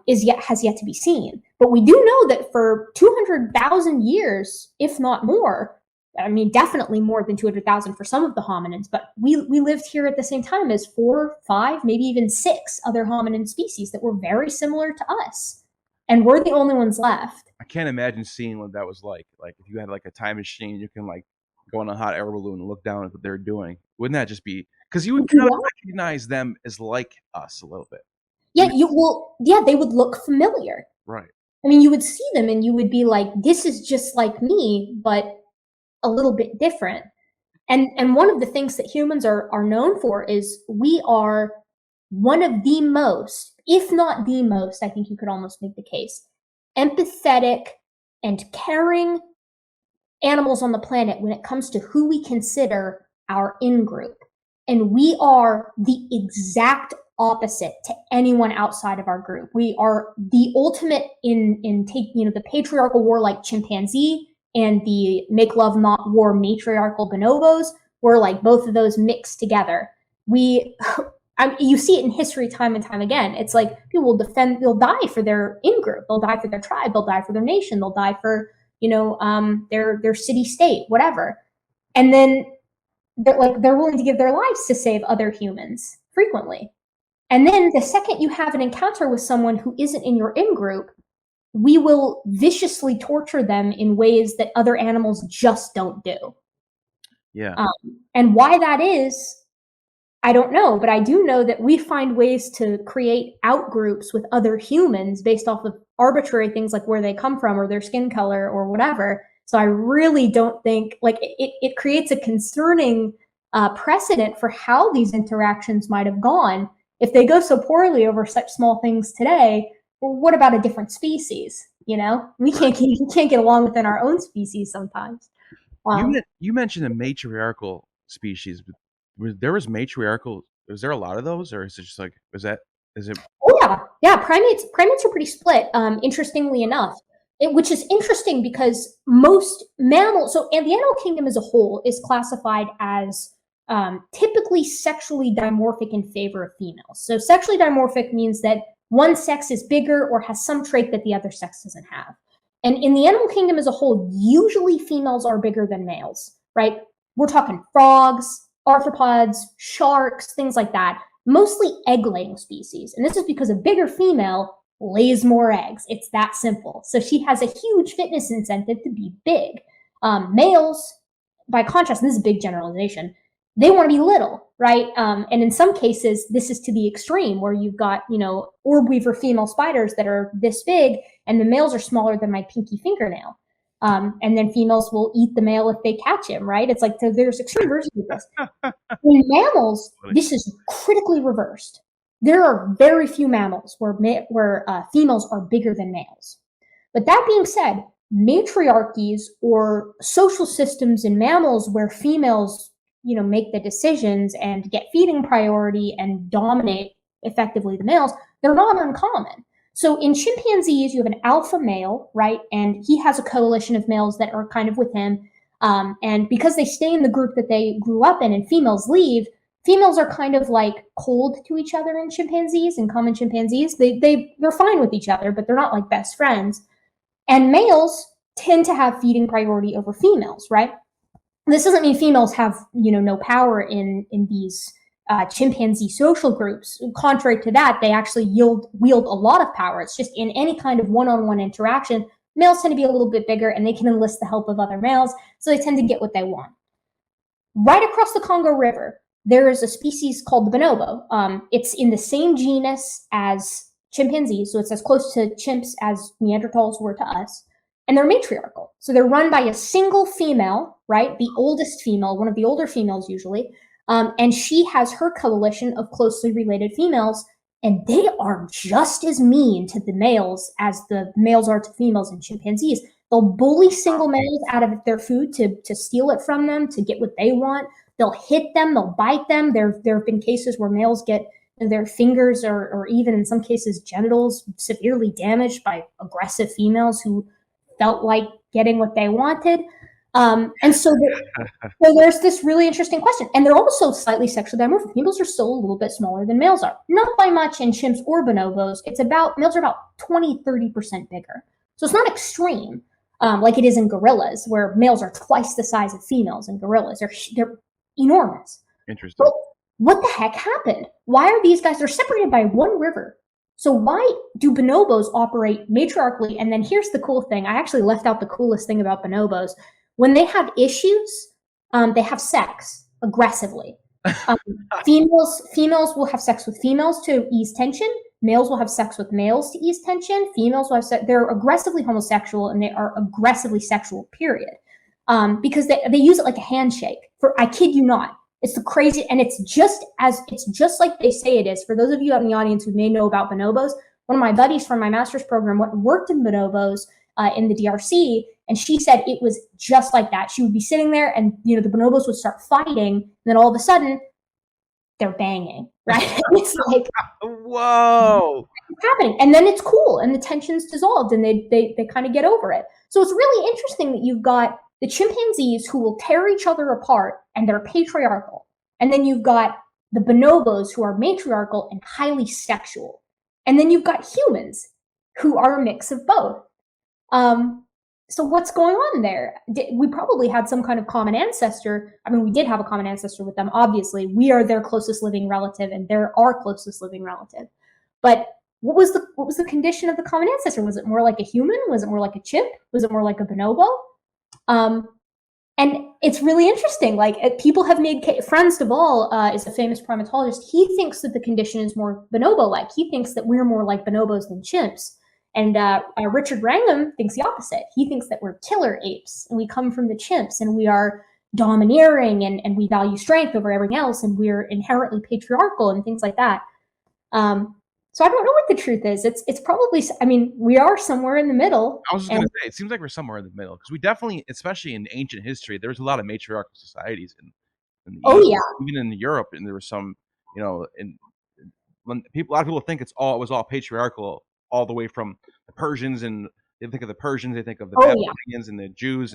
A: has yet to be seen. But we do know that for 200,000 years, if not more, I mean, definitely more than 200,000 for some of the hominins, but we lived here at the same time as 4, 5, maybe even 6 other hominin species that were very similar to us. And we're the only ones left.
B: I can't imagine seeing what that was like. Like, if you had like a time machine, you can like go on a hot air balloon and look down at what they're doing. Wouldn't that just be, because you would kind of recognize them as like us a little bit.
A: Yeah, they would look familiar.
B: Right.
A: I mean, you would see them and you would be like, this is just like me, but a little bit different. And one of the things that humans are known for is we are one of the most, if not the most, I think you could almost make the case, empathetic and caring animals on the planet when it comes to who we consider our in-group. And we are the exact opposite to anyone outside of our group. We are the ultimate in the patriarchal warlike chimpanzee and the make love not war matriarchal bonobos. Were like both of those mixed together. You see it in history time and time again. It's like people they'll die for their in-group, they'll die for their tribe, they'll die for their nation, they'll die for their city state, whatever. And then they're willing to give their lives to save other humans frequently. And then the second you have an encounter with someone who isn't in your in-group, we will viciously torture them in ways that other animals just don't do.
B: Yeah.
A: And why that is, I don't know, but I do know that we find ways to create outgroups with other humans based off of arbitrary things like where they come from or their skin color or whatever. So I really don't think, like, it creates a concerning precedent for how these interactions might have gone. If they go so poorly over such small things today, well, what about a different species? We can't get along within our own species sometimes.
B: You mentioned a matriarchal species. Was there a lot of those, or is it just like, is it?
A: Oh yeah. Primates are pretty split. Interestingly enough, which is interesting because most mammals, and the animal kingdom as a whole is classified as typically sexually dimorphic in favor of females. So sexually dimorphic means that one sex is bigger or has some trait that the other sex doesn't have. And in the animal kingdom as a whole, usually females are bigger than males, right? We're talking frogs, arthropods, sharks, things like that. Mostly egg-laying species. And this is because a bigger female lays more eggs. It's that simple. So she has a huge fitness incentive to be big. Males, by contrast, and this is a big generalization, they want to be little, right? And in some cases, this is to the extreme where you've got, orb weaver female spiders that are this big, and the males are smaller than my pinky fingernail. And then females will eat the male if they catch him, right? It's like, so there's extreme versions of this. In mammals, this is critically reversed. There are very few mammals where females are bigger than males. But that being said, matriarchies or social systems in mammals where females make the decisions and get feeding priority and dominate effectively the males, they're not uncommon. So in chimpanzees, you have an alpha male, right? And he has a coalition of males that are kind of with him. And because they stay in the group that they grew up in and females leave, females are kind of like cold to each other in chimpanzees, in common chimpanzees. They're fine with each other, but they're not like best friends. And males tend to have feeding priority over females, right? This doesn't mean females have, no power in these chimpanzee social groups. Contrary to that, they actually wield a lot of power. It's just in any kind of one-on-one interaction, males tend to be a little bit bigger and they can enlist the help of other males, so they tend to get what they want. Right across the Congo River, there is a species called the bonobo. It's in the same genus as chimpanzees, so it's as close to chimps as Neanderthals were to us. And they're matriarchal. So they're run by a single female, right? The oldest female, one of the older females usually. And she has her coalition of closely related females, and they are just as mean to the males as the males are to females in chimpanzees. They'll bully single males out of their food to steal it from them, to get what they want. They'll hit them, they'll bite them. There have been cases where males get their fingers or even in some cases genitals severely damaged by aggressive females who felt like getting what they wanted. And so there's this really interesting question. And they're also slightly sexually dimorphic. Females are still a little bit smaller than males are. Not by much in chimps or bonobos. Males are about 20, 30% bigger. So it's not extreme like it is in gorillas, where males are twice the size of females in gorillas. They're enormous.
B: Interesting.
A: But what the heck happened? Why are these guys, they're separated by one river. So why do bonobos operate matriarchally? And then here's the cool thing. I actually left out the coolest thing about bonobos. When they have issues, they have sex aggressively. Females will have sex with females to ease tension. Males will have sex with males to ease tension. Females will have sex. They're aggressively homosexual and they are aggressively sexual, period. Because they use it like a handshake. I kid you not. It's the crazy, and it's just like they say it is. For those of you out in the audience who may know about bonobos, one of my buddies from my master's program worked in bonobos in the DRC, and she said it was just like that. She would be sitting there, and the bonobos would start fighting, and then all of a sudden, they're banging, right? It's like,
B: whoa,
A: it's happening, and then it's cool, and the tension's dissolved, and they kind of get over it. So it's really interesting that you've got the chimpanzees who will tear each other apart and they're patriarchal. And then you've got the bonobos who are matriarchal and highly sexual. And then you've got humans who are a mix of both. So what's going on there? We probably had some kind of common ancestor. I mean, we did have a common ancestor with them, obviously. We are their closest living relative and they're our closest living relative. But what was the condition of the common ancestor? Was it more like a human? Was it more like a chimp? Was it more like a bonobo? And it's really interesting. Like, people have made Franz de Waal is a famous primatologist. He thinks that the condition is more bonobo-like. He thinks that we're more like bonobos than chimps. And Richard Wrangham thinks the opposite. He thinks that we're killer apes and we come from the chimps and we are domineering and we value strength over everything else and we're inherently patriarchal and things like that. So I don't know what the truth is. It's probably, I mean, we are somewhere in the middle.
B: I was just going to say, it seems like we're somewhere in the middle because we definitely, especially in ancient history, there was a lot of matriarchal societies in the East, even in Europe, and there was some, when a lot of people think it was all patriarchal all the way from the Persians, and they think of the Persians, they think of the Babylonians and the Jews,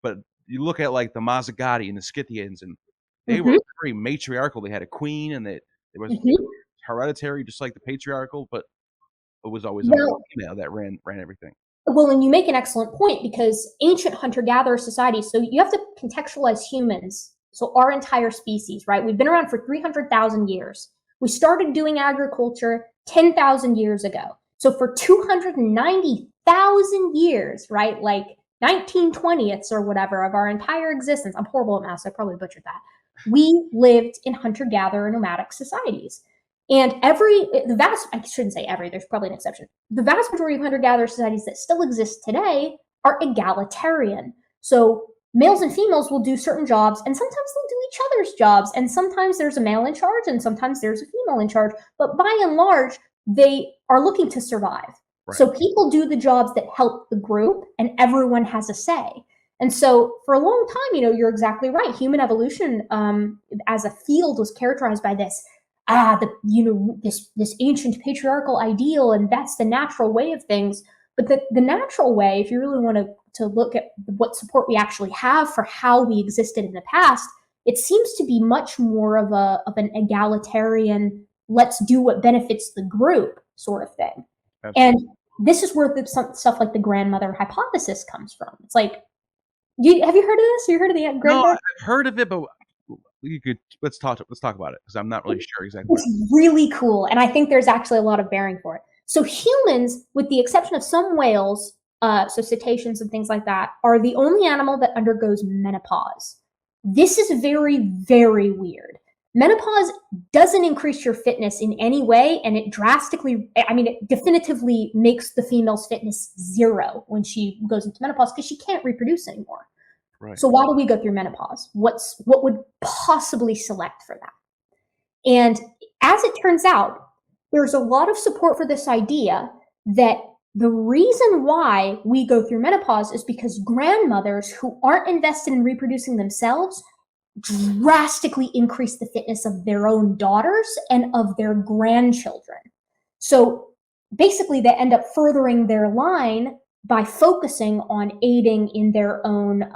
B: but you look at like the Mazzagatti and the Scythians, and they were very matriarchal. They had a queen, and there was hereditary, just like the patriarchal, but it was always a female that ran everything.
A: Well, and you make an excellent point, because ancient hunter-gatherer societies, so you have to contextualize humans, so our entire species, right? We've been around for 300,000 years. We started doing agriculture 10,000 years ago. So for 290,000 years, right, like 19/20ths or whatever of our entire existence, I'm horrible at math, so I probably butchered that, we lived in hunter-gatherer nomadic societies. And I shouldn't say every, there's probably an exception. The vast majority of hunter-gatherer societies that still exist today are egalitarian. So males and females will do certain jobs, and sometimes they'll do each other's jobs, and sometimes there's a male in charge, and sometimes there's a female in charge. But by and large, they are looking to survive. Right. So people do the jobs that help the group, and everyone has a say. And so for a long time, you're exactly right. Human evolution as a field was characterized by this, this ancient patriarchal ideal, and that's the natural way of things. But the natural way, if you really want to look at what support we actually have for how we existed in the past, it seems to be much more of an egalitarian, let's do what benefits the group sort of thing. Absolutely. And this is where stuff like the grandmother hypothesis comes from. It's like, have you heard of this? You heard of the grandmother?
B: No, I've heard of it, but let's talk about it, because I'm not really sure exactly.
A: It's really cool, and I think there's actually a lot of bearing for it. So humans, with the exception of some whales, so cetaceans and things like that, are the only animal that undergoes menopause. This is very, very weird. Menopause doesn't increase your fitness in any way, and it definitively makes the female's fitness zero when she goes into menopause, because she can't reproduce anymore.
B: Right.
A: So why do we go through menopause? What would possibly select for that? And as it turns out, there's a lot of support for this idea that the reason why we go through menopause is because grandmothers who aren't invested in reproducing themselves drastically increase the fitness of their own daughters and of their grandchildren. So basically, they end up furthering their line by focusing on aiding in their own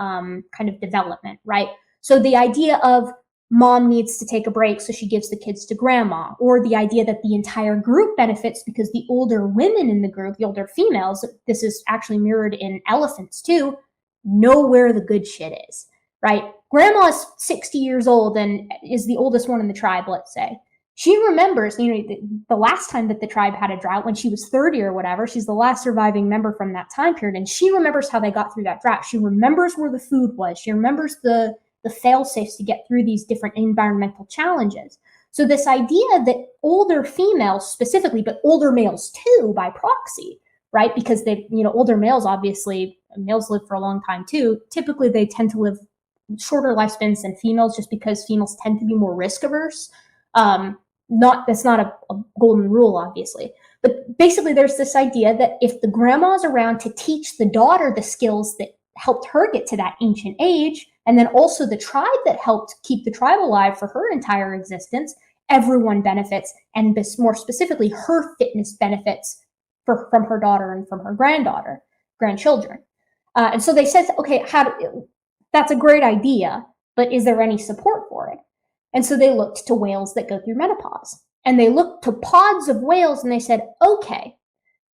A: kind of development, right? So the idea of mom needs to take a break, so she gives the kids to grandma, or the idea that the entire group benefits because the older women in the group, the older females, this is actually mirrored in elephants too, know where the good shit is, right? Grandma's 60 years old and is the oldest one in the tribe, let's say. She remembers, the last time that the tribe had a drought, when she was 30 or whatever. She's the last surviving member from that time period, and she remembers how they got through that drought. She remembers where the food was. She remembers the fail-safes to get through these different environmental challenges. So this idea that older females specifically, but older males too by proxy, right? Because older males, obviously, males live for a long time too. Typically, they tend to live shorter lifespans than females, just because females tend to be more risk averse. That's not a golden rule, obviously. But basically, there's this idea that if the grandma's around to teach the daughter the skills that helped her get to that ancient age, and then also the tribe that helped keep the tribe alive for her entire existence, everyone benefits, and more specifically, her fitness benefits from her daughter and from her grandchildren. And so they said, okay, that's a great idea, but is there any support for it? And so they looked to whales that go through menopause. And they looked to pods of whales and they said, okay,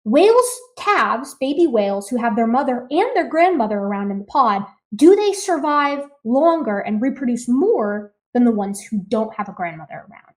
A: whales, calves, baby whales who have their mother and their grandmother around in the pod, do they survive longer and reproduce more than the ones who don't have a grandmother around?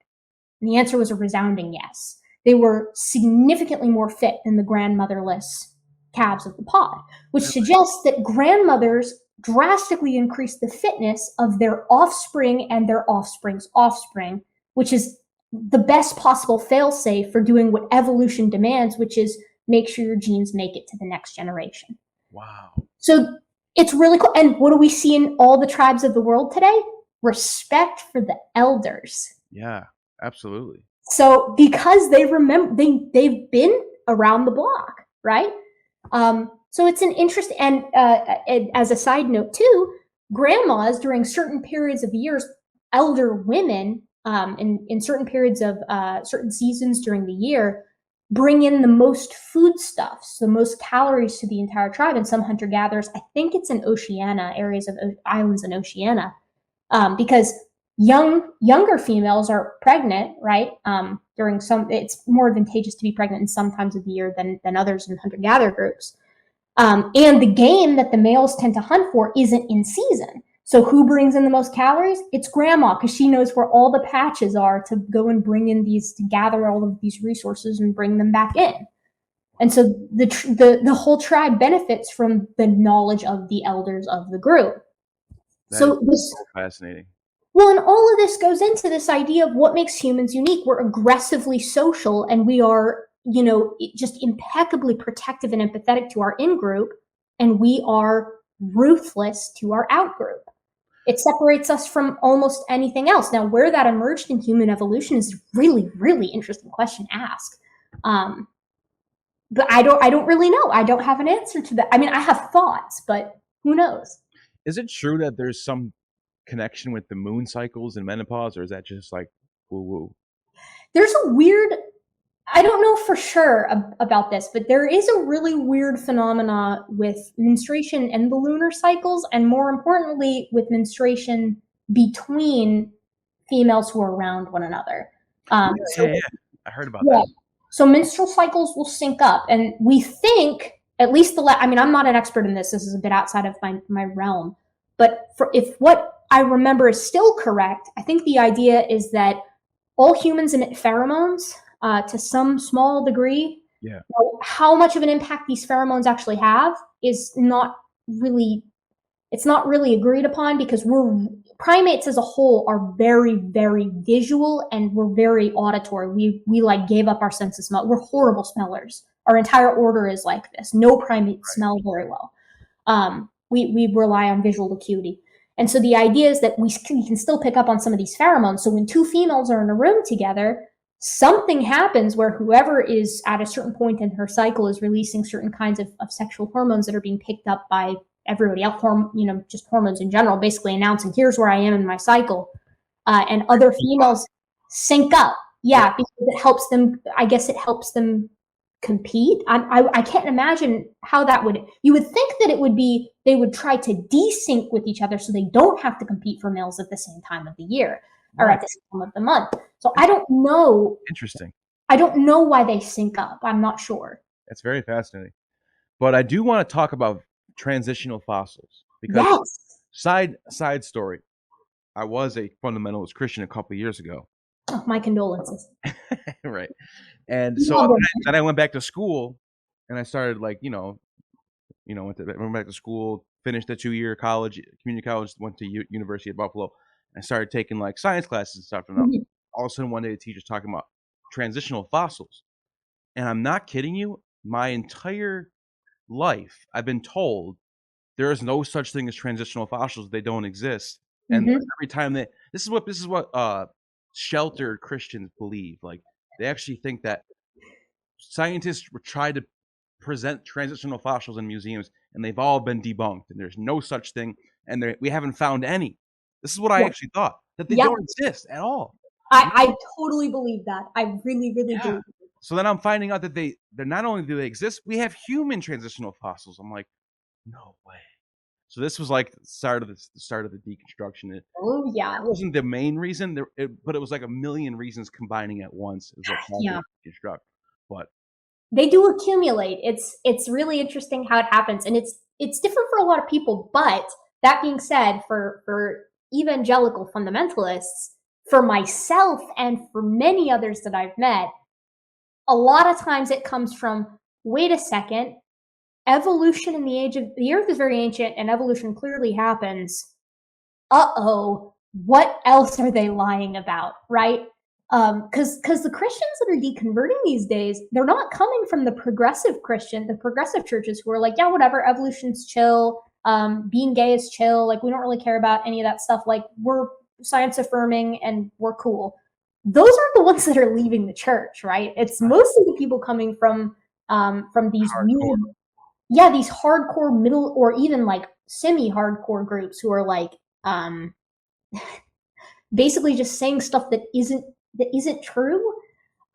A: And the answer was a resounding yes. They were significantly more fit than the grandmotherless calves of the pod, which suggests that grandmothers drastically increase the fitness of their offspring and their offspring's offspring, which is the best possible fail-safe for doing what evolution demands, which is make sure your genes make it to the next generation.
B: Wow.
A: So it's really cool. And what do we see in all the tribes of the world today? Respect for the elders.
B: Yeah, absolutely.
A: So because they remember, they've been around the block, right? So it's an interest, and as a side note too, grandmas during certain periods of years, elder women in certain periods of certain seasons during the year, bring in the most foodstuffs, the most calories to the entire tribe. And some hunter-gatherers, I think it's in Oceania, areas of islands in Oceania, because younger females are pregnant, right? It's more advantageous to be pregnant in some times of the year than others in hunter-gatherer groups. And the game that the males tend to hunt for isn't in season. So who brings in the most calories? It's grandma, because she knows where all the patches are to go and bring in to gather all of these resources and bring them back in. And so the whole tribe benefits from the knowledge of the elders of the group.
B: That is so fascinating.
A: Well, and all of this goes into this idea of what makes humans unique. We're aggressively social, and we are, just impeccably protective and empathetic to our in-group, and we are ruthless to our out-group. It separates us from almost anything else. Now, where that emerged in human evolution is a really, really interesting question to ask. But I don't really know. I don't have an answer to that. I mean, I have thoughts, but who knows?
B: Is it true that there's some connection with the moon cycles and menopause, or is that just like woo woo?
A: There's a weird, I don't know for sure about this, but there is a really weird phenomena with menstruation and the lunar cycles, and more importantly, with menstruation between females who are around one another.
B: Yeah. I heard about
A: yeah,
B: that.
A: so menstrual cycles will sync up, and we think, at least I mean, I'm not an expert in this. This is a bit outside of my realm. But if what I remember is still correct, I think the idea is that all humans emit pheromones to some small degree.
B: Yeah.
A: Now, how much of an impact these pheromones actually have is not really, it's not really agreed upon, because primates as a whole are very, very visual, and we're very auditory. We like gave up our sense of smell. We're horrible smellers. Our entire order is like this. No primates smell very well. We rely on visual acuity. And so the idea is that we can still pick up on some of these pheromones. So when two females are in a room together, something happens where whoever is at a certain point in her cycle is releasing certain kinds of sexual hormones that are being picked up by everybody else, just hormones in general, basically announcing, here's where I am in my cycle. And other females sync up. Yeah, because it helps them, I guess it helps them compete. I can't imagine how that would, you would think that it would be, they would try to desync with each other so they don't have to compete for males at the same time of the year or at the same time of the month. So I don't know.
B: Interesting.
A: I don't know why they sync up. I'm not sure.
B: That's very fascinating. But I do want to talk about transitional fossils, because side story, I was a fundamentalist Christian a couple of years ago.
A: Oh, my condolences.
B: Right. And so then I went back to school, and I started went back to school, finished a 2-year college, community college, went to University of Buffalo, and I started taking like science classes and stuff. And all of a sudden one day the teacher's talking about transitional fossils. And I'm not kidding you, my entire life I've been told there is no such thing as transitional fossils, they don't exist. And every time this is what sheltered Christians believe. Like, they actually think that scientists try to present transitional fossils in museums, and they've all been debunked, and there's no such thing, and we haven't found any. This is what I actually thought, that they don't exist at all.
A: I totally believe that. I really, really do.
B: So then I'm finding out that they're not only do they exist, we have human transitional fossils. I'm like, no way. So this was like the start of the deconstruction. It wasn't the main reason, but it was like a million reasons combining at once. Is what deconstruct. But
A: they do accumulate. It's really interesting how it happens, and it's different for a lot of people. But that being said, for evangelical fundamentalists, for myself and for many others that I've met, a lot of times it comes from, wait a second, evolution in the age of the earth is very ancient, and evolution clearly happens. What else are they lying about, right? Because the Christians that are deconverting these days, they're not coming from the progressive churches who are like, yeah, whatever, evolution's chill, being gay is chill, like we don't really care about any of that stuff, like we're science affirming and we're cool. Those aren't the ones that are leaving the church, right? It's mostly the people coming from these weird, these hardcore middle or even like semi-hardcore groups who are like basically just saying stuff that isn't true.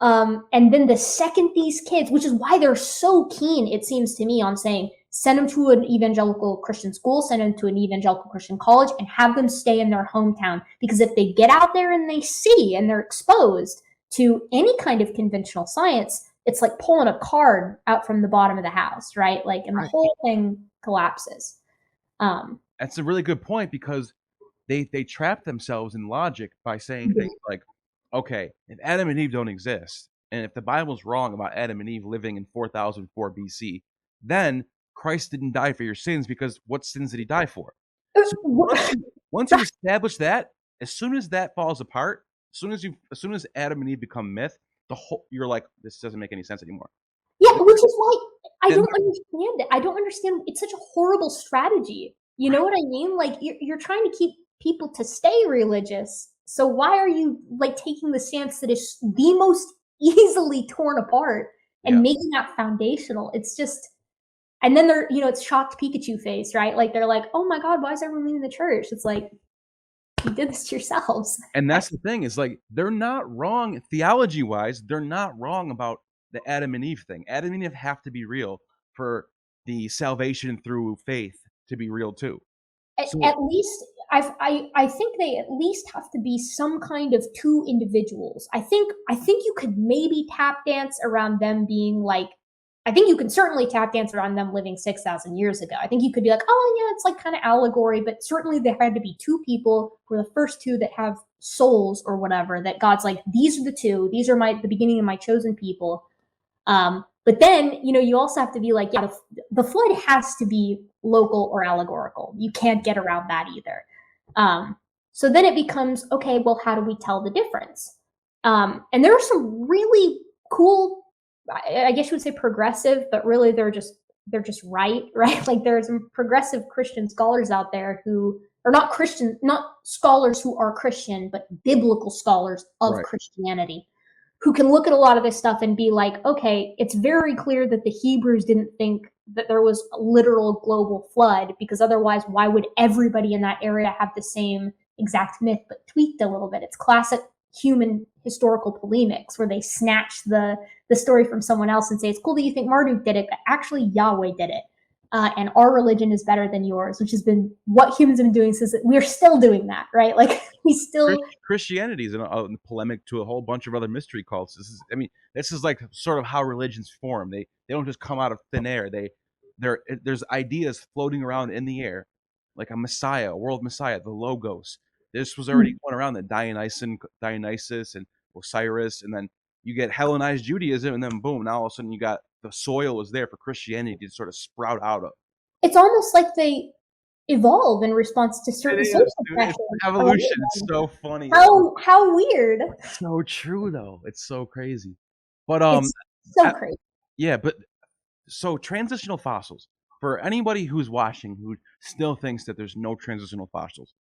A: And then the second these kids, which is why they're so keen, it seems to me, on saying, send them to an evangelical Christian school, send them to an evangelical Christian college, and have them stay in their hometown. Because if they get out there and they see and they're exposed to any kind of conventional science, it's like pulling a card out from the bottom of the house, right? Like, and the whole thing collapses.
B: That's a really good point, because they trap themselves in logic by saying things like, okay, if Adam and Eve don't exist, and if the Bible's wrong about Adam and Eve living in 4004 BC, then Christ didn't die for your sins, because what sins did he die for? So once you establish that, as soon as that falls apart, as soon as Adam and Eve become myth, you're like, this doesn't make any sense anymore.
A: Yeah, which is why I don't understand it. I don't understand. It's such a horrible strategy. You know what I mean? Like, you're trying to keep people to stay religious. So why are you like taking the stance that is the most easily torn apart and making that foundational? It's just, And then they're, it's shocked Pikachu face, right? Like they're like, oh my God, why is everyone leaving the church? It's like, you did this to yourselves.
B: And that's the thing, is like, they're not wrong theology wise. They're not wrong about the Adam and Eve thing. Adam and Eve have to be real for the salvation through faith to be real too. So,
A: At least I think they at least have to be some kind of two individuals. I think you could maybe tap dance around them being like, I think you can certainly tap dance around them living 6,000 years ago. I think you could be like, oh yeah, it's like kind of allegory, but certainly there had to be two people who are the first two that have souls or whatever, that God's like, these are the two, these are the beginning of my chosen people. But then, you also have to be like, yeah, the flood has to be local or allegorical. You can't get around that either. So then it becomes, okay, well, how do we tell the difference? And there are some really cool, I guess you would say progressive, but really they're just right? Like there are some progressive Christian scholars out there who are not Christian, not scholars who are Christian, but biblical scholars of Christianity, who can look at a lot of this stuff and be like, okay, it's very clear that the Hebrews didn't think that there was a literal global flood, because otherwise, why would everybody in that area have the same exact myth, but tweaked a little bit? It's classic human historical polemics, where they snatch the story from someone else and say, it's cool that you think Marduk did it, but actually Yahweh did it. And our religion is better than yours, which has been what humans have been doing since we're still doing that, right? Like we still
B: Christianity is a polemic to a whole bunch of other mystery cults. This is like sort of how religions form. They don't just come out of thin air. There's ideas floating around in the air, like a Messiah, a world Messiah, the Logos. This was already going around, the Dionysus and Osiris, and then you get Hellenized Judaism, and then boom, now all of a sudden you got the soil is there for Christianity to sort of sprout out of.
A: It's almost like they evolve in response to certain social pressures.
B: Evolution. It's so funny.
A: How weird.
B: It's so true though. It's so crazy. But
A: it's so crazy.
B: Yeah, but so transitional fossils. For anybody who's watching who still thinks that there's no transitional fossils,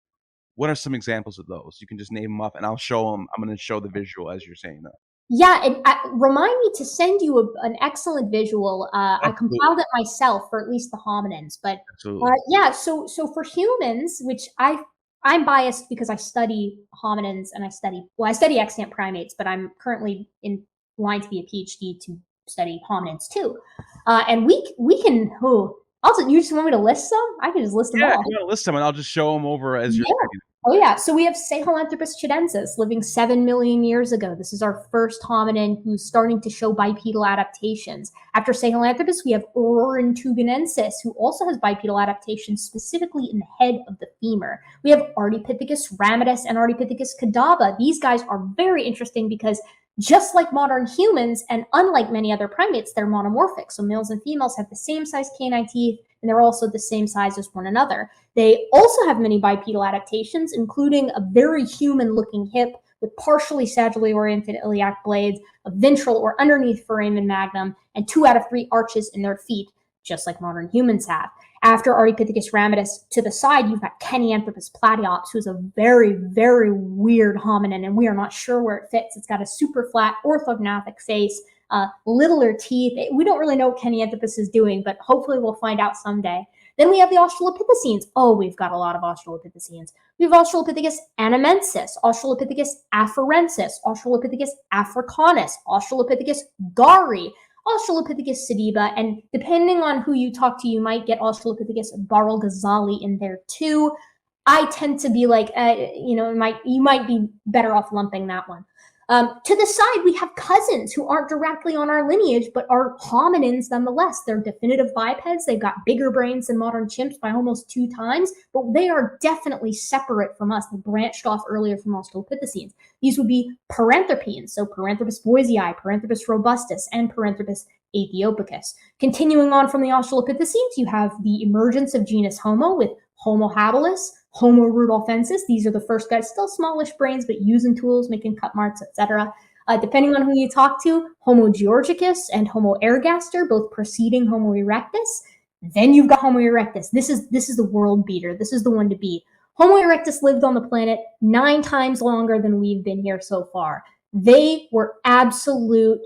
B: what are some examples of those? You can just name them up, and I'll show them. I'm going to show the visual as you're saying that.
A: Yeah, and remind me to send you an excellent visual. I compiled it myself for at least the hominins, but yeah. So for humans, which I'm biased because I study hominins and I study extant primates, but I'm currently in line to be a PhD to study hominins too. And we can. Also, you just want me to list some? I can just list them all.
B: Yeah, if you want to list them, and I'll just show them over as you're saying.
A: Oh yeah, so we have Sahelanthropus chidensis living 7 million years ago. This is our first hominin who's starting to show bipedal adaptations. After Sahelanthropus, we have Aurantuganensis, who also has bipedal adaptations, specifically in the head of the femur. We have Ardipithecus ramidus and Ardipithecus cadava. These guys are very interesting because just like modern humans, and unlike many other primates, they're monomorphic. So males and females have the same size canine teeth, and they're also the same size as one another. They also have many bipedal adaptations, including a very human-looking hip with partially sagittally oriented iliac blades, a ventral or underneath foramen magnum, and 2 out of 3 arches in their feet, just like modern humans have. After Ardipithecus ramidus, to the side, you've got Kenyanthropus platyops, who's a very, very weird hominin, and we are not sure where it fits. It's got a super flat orthognathic face, littler teeth. We don't really know what Kenyanthropus is doing, but hopefully we'll find out someday. Then we have the Australopithecines. Oh, we've got a lot of Australopithecines. We have Australopithecus anamensis, Australopithecus afarensis, Australopithecus africanus, Australopithecus gari, Australopithecus sediba, and depending on who you talk to, you might get Australopithecus barrel-ghazali in there too. I tend to be like, you might be better off lumping that one. To the side, we have cousins who aren't directly on our lineage, but are hominins nonetheless. They're definitive bipeds. They've got bigger brains than modern chimps by almost 2 times, but they are definitely separate from us. They branched off earlier from Australopithecines. These would be paranthropines, so Paranthropus boisei, Paranthropus robustus, and Paranthropus aethiopicus. Continuing on from the Australopithecines, you have the emergence of genus Homo with Homo habilis, Homo rudolfensis. These are the first guys, still smallish brains, but using tools, making cut marks, etc. Depending on who you talk to, Homo georgicus and Homo ergaster, both preceding Homo erectus. Then you've got Homo erectus. This is the world beater. This is the one to beat. Homo erectus lived on the planet 9 times longer than we've been here so far. They were absolute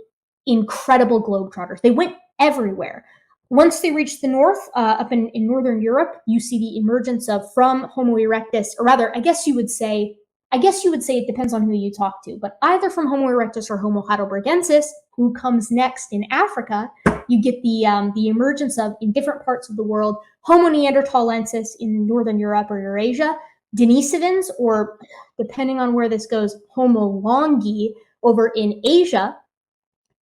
A: incredible globetrotters. They went everywhere. Once they reach the north, up in northern Europe, you see the emergence of from Homo erectus, or rather, I guess you would say it depends on who you talk to, but either from Homo erectus or Homo heidelbergensis, who comes next in Africa, you get the emergence of, in different parts of the world, Homo neanderthalensis in northern Europe or Eurasia, Denisovans, or depending on where this goes, Homo longi over in Asia.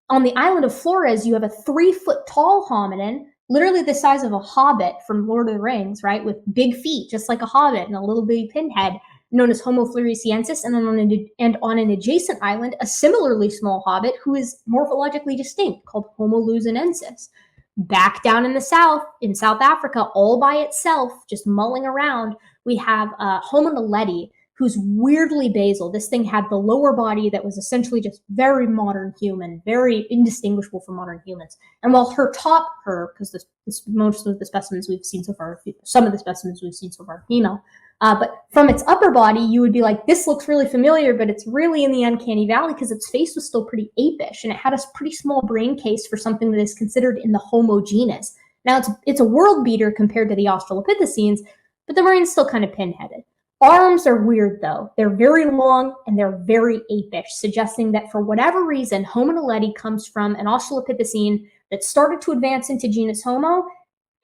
A: On the island of Flores, you have a 3-foot tall hominin, literally the size of a hobbit from Lord of the Rings, right? With big feet, just like a hobbit, and a little bitty pinhead, known as Homo floresiensis. And then on an adjacent island, a similarly small hobbit who is morphologically distinct, called Homo luzonensis. Back down in the south, in South Africa, all by itself, just mulling around, we have Homo naledi, who's weirdly basal. This thing had the lower body that was essentially just very modern human, very indistinguishable from modern humans. And while because most of the specimens we've seen so far, some of the specimens we've seen so far are female, but from its upper body, you would be like, this looks really familiar, but it's really in the uncanny valley because its face was still pretty apish, and it had a pretty small brain case for something that is considered in the Homo genus. Now, it's a world beater compared to the Australopithecines, but the brain's still kind of pinheaded. Arms are weird, though. They're very long and they're very apish, suggesting that for whatever reason, Homo naledi comes from an Australopithecine that started to advance into genus Homo,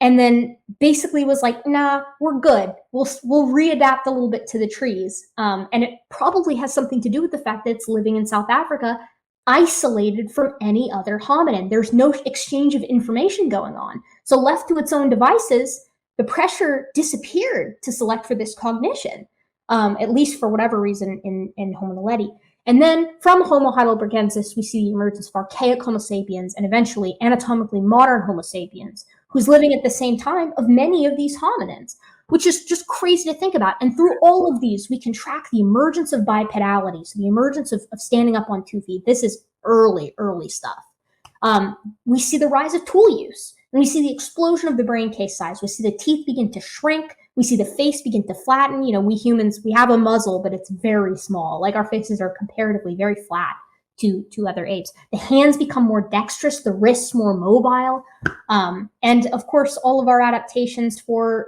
A: and then basically was like, nah, we're good. We'll readapt a little bit to the trees. And it probably has something to do with the fact that it's living in South Africa, isolated from any other hominin. There's no exchange of information going on. So left to its own devices, the pressure disappeared to select for this cognition, at least for whatever reason in Homo naledi. And then from Homo heidelbergensis, we see the emergence of archaic Homo sapiens and eventually anatomically modern Homo sapiens, who's living at the same time of many of these hominins, which is just crazy to think about. And through all of these, we can track the emergence of bipedality, so the emergence of standing up on 2 feet. This is early stuff. We see the rise of tool use, and we see the explosion of the brain case size. We see the teeth begin to shrink. We see the face begin to flatten. You know, we humans, we have a muzzle, but it's very small. Like, our faces are comparatively very flat to other apes. The hands become more dexterous, the wrists more mobile. And of course, all of our adaptations for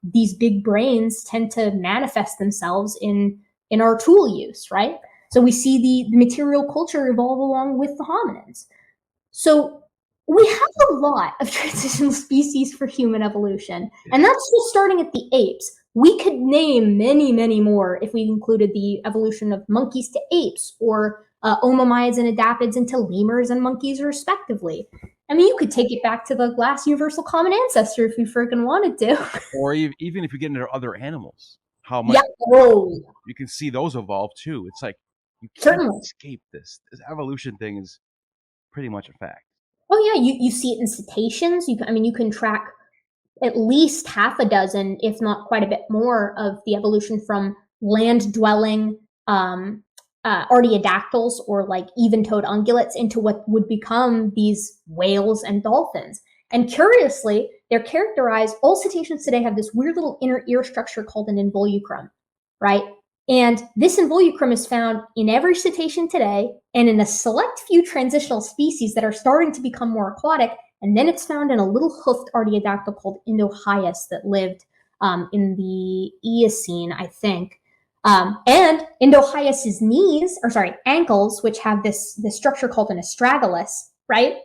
A: these big brains tend to manifest themselves in our tool use, right? So we see the material culture evolve along with the hominins. So we have a lot of transitional species for human evolution, and that's just starting at the apes. We could name many, many more if we included the evolution of monkeys to apes, or omomyids and adapids into lemurs and monkeys, respectively. I mean, you could take it back to the last universal common ancestor if you freaking wanted to.
B: Or even if you get into other animals, how much you can see those evolve too. It's like you can't escape this. This evolution thing is pretty much a fact.
A: Oh yeah, you see it in cetaceans. You can track at least half a dozen, if not quite a bit more, of the evolution from land-dwelling artiodactyls, or like even-toed ungulates, into what would become these whales and dolphins. And curiously, they're characterized, all cetaceans today have this weird little inner ear structure called an involucrum, right? And this involucrum is found in every cetacean today, and in a select few transitional species that are starting to become more aquatic. And then it's found in a little hoofed artiodactyl called Indohyus that lived in the Eocene, I think. And Indohyus's ankles, which have this structure called an astragalus, right?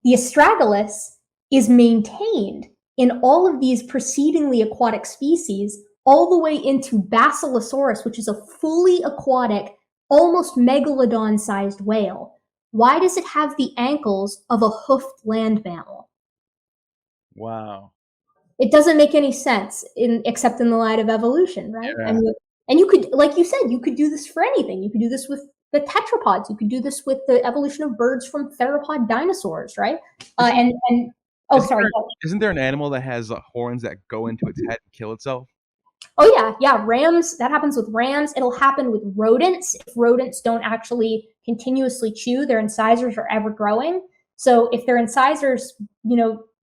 A: The astragalus is maintained in all of these precedingly aquatic species, all the way into Basilosaurus, which is a fully aquatic, almost megalodon-sized whale. Why does it have the ankles of a hoofed land mammal?
B: Wow.
A: It doesn't make any sense, except in the light of evolution, right?
B: Yeah.
A: And you could, like you said, you could do this for anything. You could do this with the tetrapods. You could do this with the evolution of birds from theropod dinosaurs, right?
B: Isn't there an animal that has horns that go into its head and kill itself?
A: Oh yeah, rams. That happens with rams. It'll happen with rodents if rodents don't actually continuously chew. Their incisors are ever growing. So if their incisors,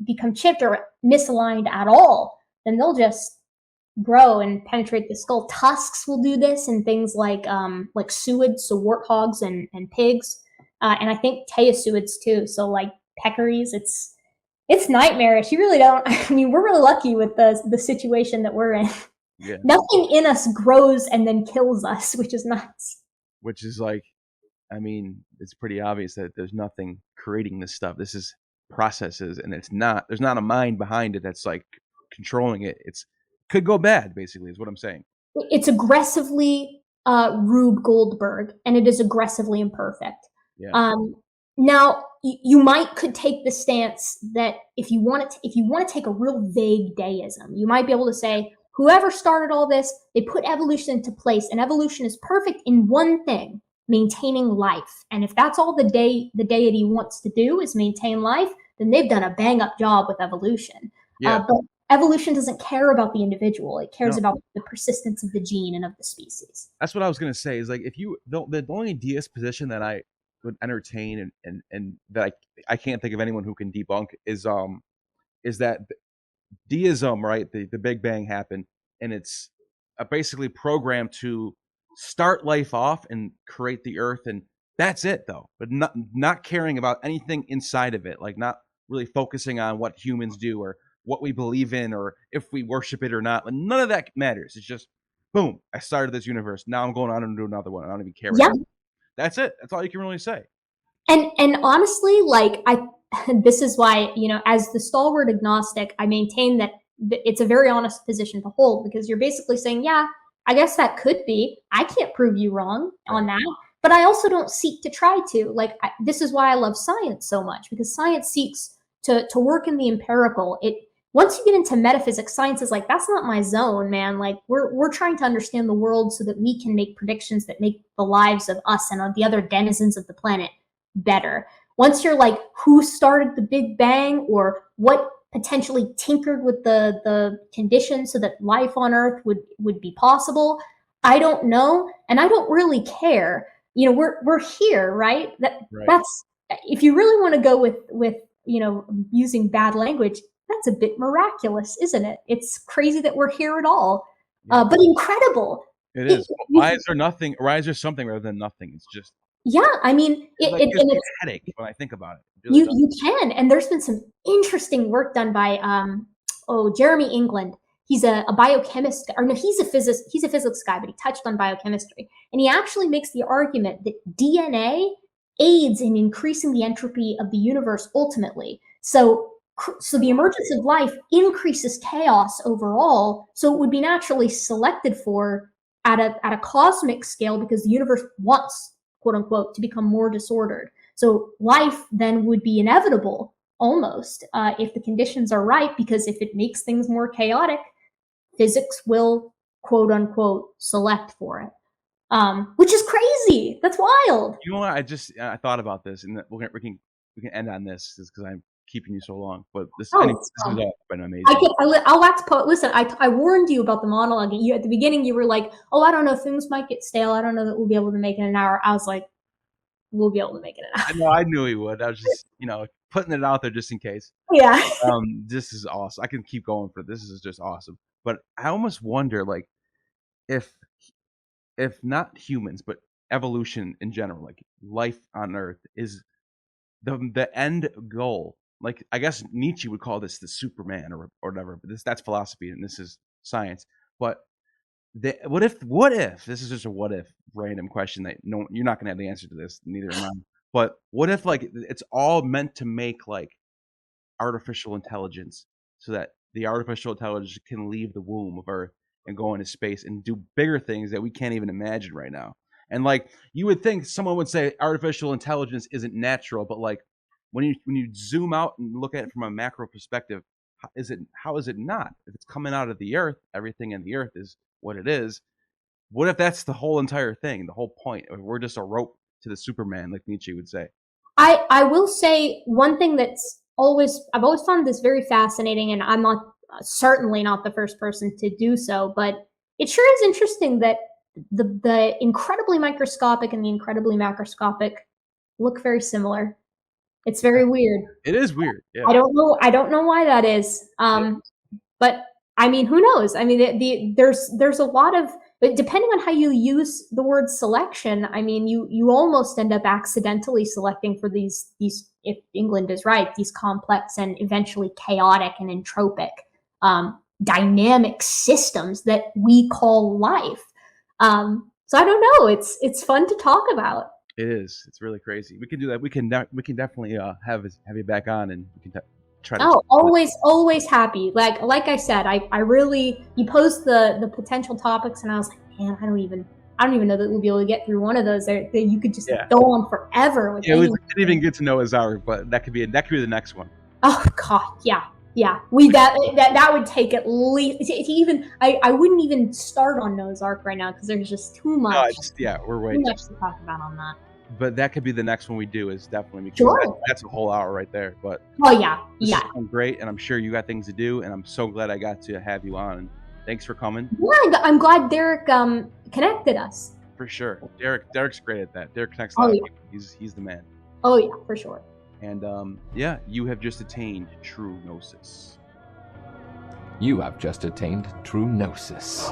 A: become chipped or misaligned at all, then they'll just grow and penetrate the skull. Tusks will do this in things like suids, so warthogs and pigs, and I think teosuids too. So like peccaries. It's nightmarish. You really don't. I mean, we're really lucky with the situation that we're in.
B: Yeah.
A: Nothing in us grows and then kills us, which is nuts.
B: Which is like, I mean, it's pretty obvious that there's nothing creating this stuff. This is processes, and there's not a mind behind it that's like controlling it. Could go bad, basically, is what I'm saying.
A: It's aggressively Rube Goldberg, and it is aggressively imperfect.
B: Yeah.
A: Now, you could take the stance that if you want to take a real vague deism, you might be able to say, whoever started all this, they put evolution into place, and evolution is perfect in one thing: maintaining life. And if that's all the deity wants to do is maintain life, then they've done a bang up job with evolution.
B: Yeah.
A: But evolution doesn't care about the individual; it cares about the persistence of the gene and of the species.
B: That's what I was gonna say. Is like, if you the only deist position that I would entertain and that I can't think of anyone who can debunk is that deism, right? The Big Bang happened, and it's basically programmed to start life off and create the earth, and that's it, though. But not caring about anything inside of it, like not really focusing on what humans do or what we believe in or if we worship it or not. Like, none of that matters. It's just boom, I started this universe. Now I'm going on and do another one. I don't even care.
A: Yeah.
B: That's it. That's all you can really say.
A: And honestly, like this is why, as the stalwart agnostic, I maintain that it's a very honest position to hold, because you're basically saying, yeah, I guess that could be. I can't prove you wrong on that, but I also don't seek to try to. Like, this is why I love science so much, because science seeks to work in the empirical. Once you get into metaphysics, science is like, that's not my zone, man. Like, we're trying to understand the world so that we can make predictions that make the lives of us and of the other denizens of the planet better. Once you're like, who started the Big Bang, or what potentially tinkered with the conditions so that life on Earth would be possible, I don't know, and I don't really care. We're here, right? That's, if you really want to go with using bad language, that's a bit miraculous, isn't it? It's crazy that we're here at all, but incredible.
B: It is. Why is there nothing? Why is there something rather than nothing? It's just.
A: Yeah, I mean,
B: it's a headache when I think about it.
A: You can, and there's been some interesting work done by Jeremy England. He's a biochemist, or no, he's a physics guy, but he touched on biochemistry, and he actually makes the argument that DNA aids in increasing the entropy of the universe ultimately. So the emergence of life increases chaos overall, so it would be naturally selected for at a cosmic scale, because the universe wants, quote unquote, to become more disordered. So life then would be inevitable, almost, if the conditions are right, because if it makes things more chaotic, physics will, quote unquote, select for it. Which is crazy. That's wild.
B: You know what? I thought about this, and we can end on this, because I'm keeping you so long. But this has been amazing.
A: I'll wax poet. Listen, I warned you about the monologue. At the beginning, you were like, "Oh, I don't know, things might get stale. I don't know that we'll be able to make it an hour." I was like, "We'll be able to make it an hour."
B: I knew he would. I was just, putting it out there just in case.
A: Yeah.
B: This is awesome. I can keep going for this. Is just awesome. But I almost wonder, like, if not humans, but evolution in general, like life on Earth, is the end goal. Like, I guess Nietzsche would call this the Superman or whatever, but that's philosophy and this is science. But what if this is just a what if random question that you're not gonna have the answer to this, neither am I. But what if, like, it's all meant to make, like, artificial intelligence, so that the artificial intelligence can leave the womb of Earth and go into space and do bigger things that we can't even imagine right now. And, like, you would think someone would say artificial intelligence isn't natural, but, like, when you zoom out and look at it from a macro perspective, how is it not? If it's coming out of the Earth, everything in the Earth is what it is. What if that's the whole entire thing, the whole point? We're just a rope to the Superman, like Nietzsche would say.
A: I will say one thing I've always found this very fascinating, and I'm certainly not the first person to do so, but it sure is interesting that the incredibly microscopic and the incredibly macroscopic look very similar. It's very weird.
B: It is weird. Yeah.
A: I don't know why that is. But I mean, who knows? I mean, there's a lot of, but depending on how you use the word selection, I mean, you almost end up accidentally selecting for these if England is right, these complex and eventually chaotic and entropic dynamic systems that we call life. So I don't know. It's fun to talk about.
B: It is. It's really crazy. We can do that. We can definitely have you back on, and we can try to.
A: Oh, always happy. Like I said, I really, you posed the potential topics, and I was like, man, I don't even know that we'll be able to get through one of those. That you could just go on forever with.
B: Yeah, we didn't even get to know Azar, but that could be the next one.
A: Oh God, yeah. That would take at least even. I wouldn't even start on Noah's Ark right now because there's just too much.
B: We're way
A: too much to talk about on that.
B: But that could be the next one we do. Is definitely because
A: sure.
B: That's a whole hour right there. But
A: this
B: has been great, and I'm sure you got things to do, and I'm so glad I got to have you on. And thanks for coming.
A: Yeah, I'm glad Derek connected us.
B: For sure, Derek's great at that. Derek connects a lot of people. He's the man.
A: Oh yeah, for sure.
B: And you have just attained true gnosis.
C: You have just attained true gnosis.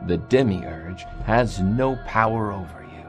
C: The demiurge has no power over you.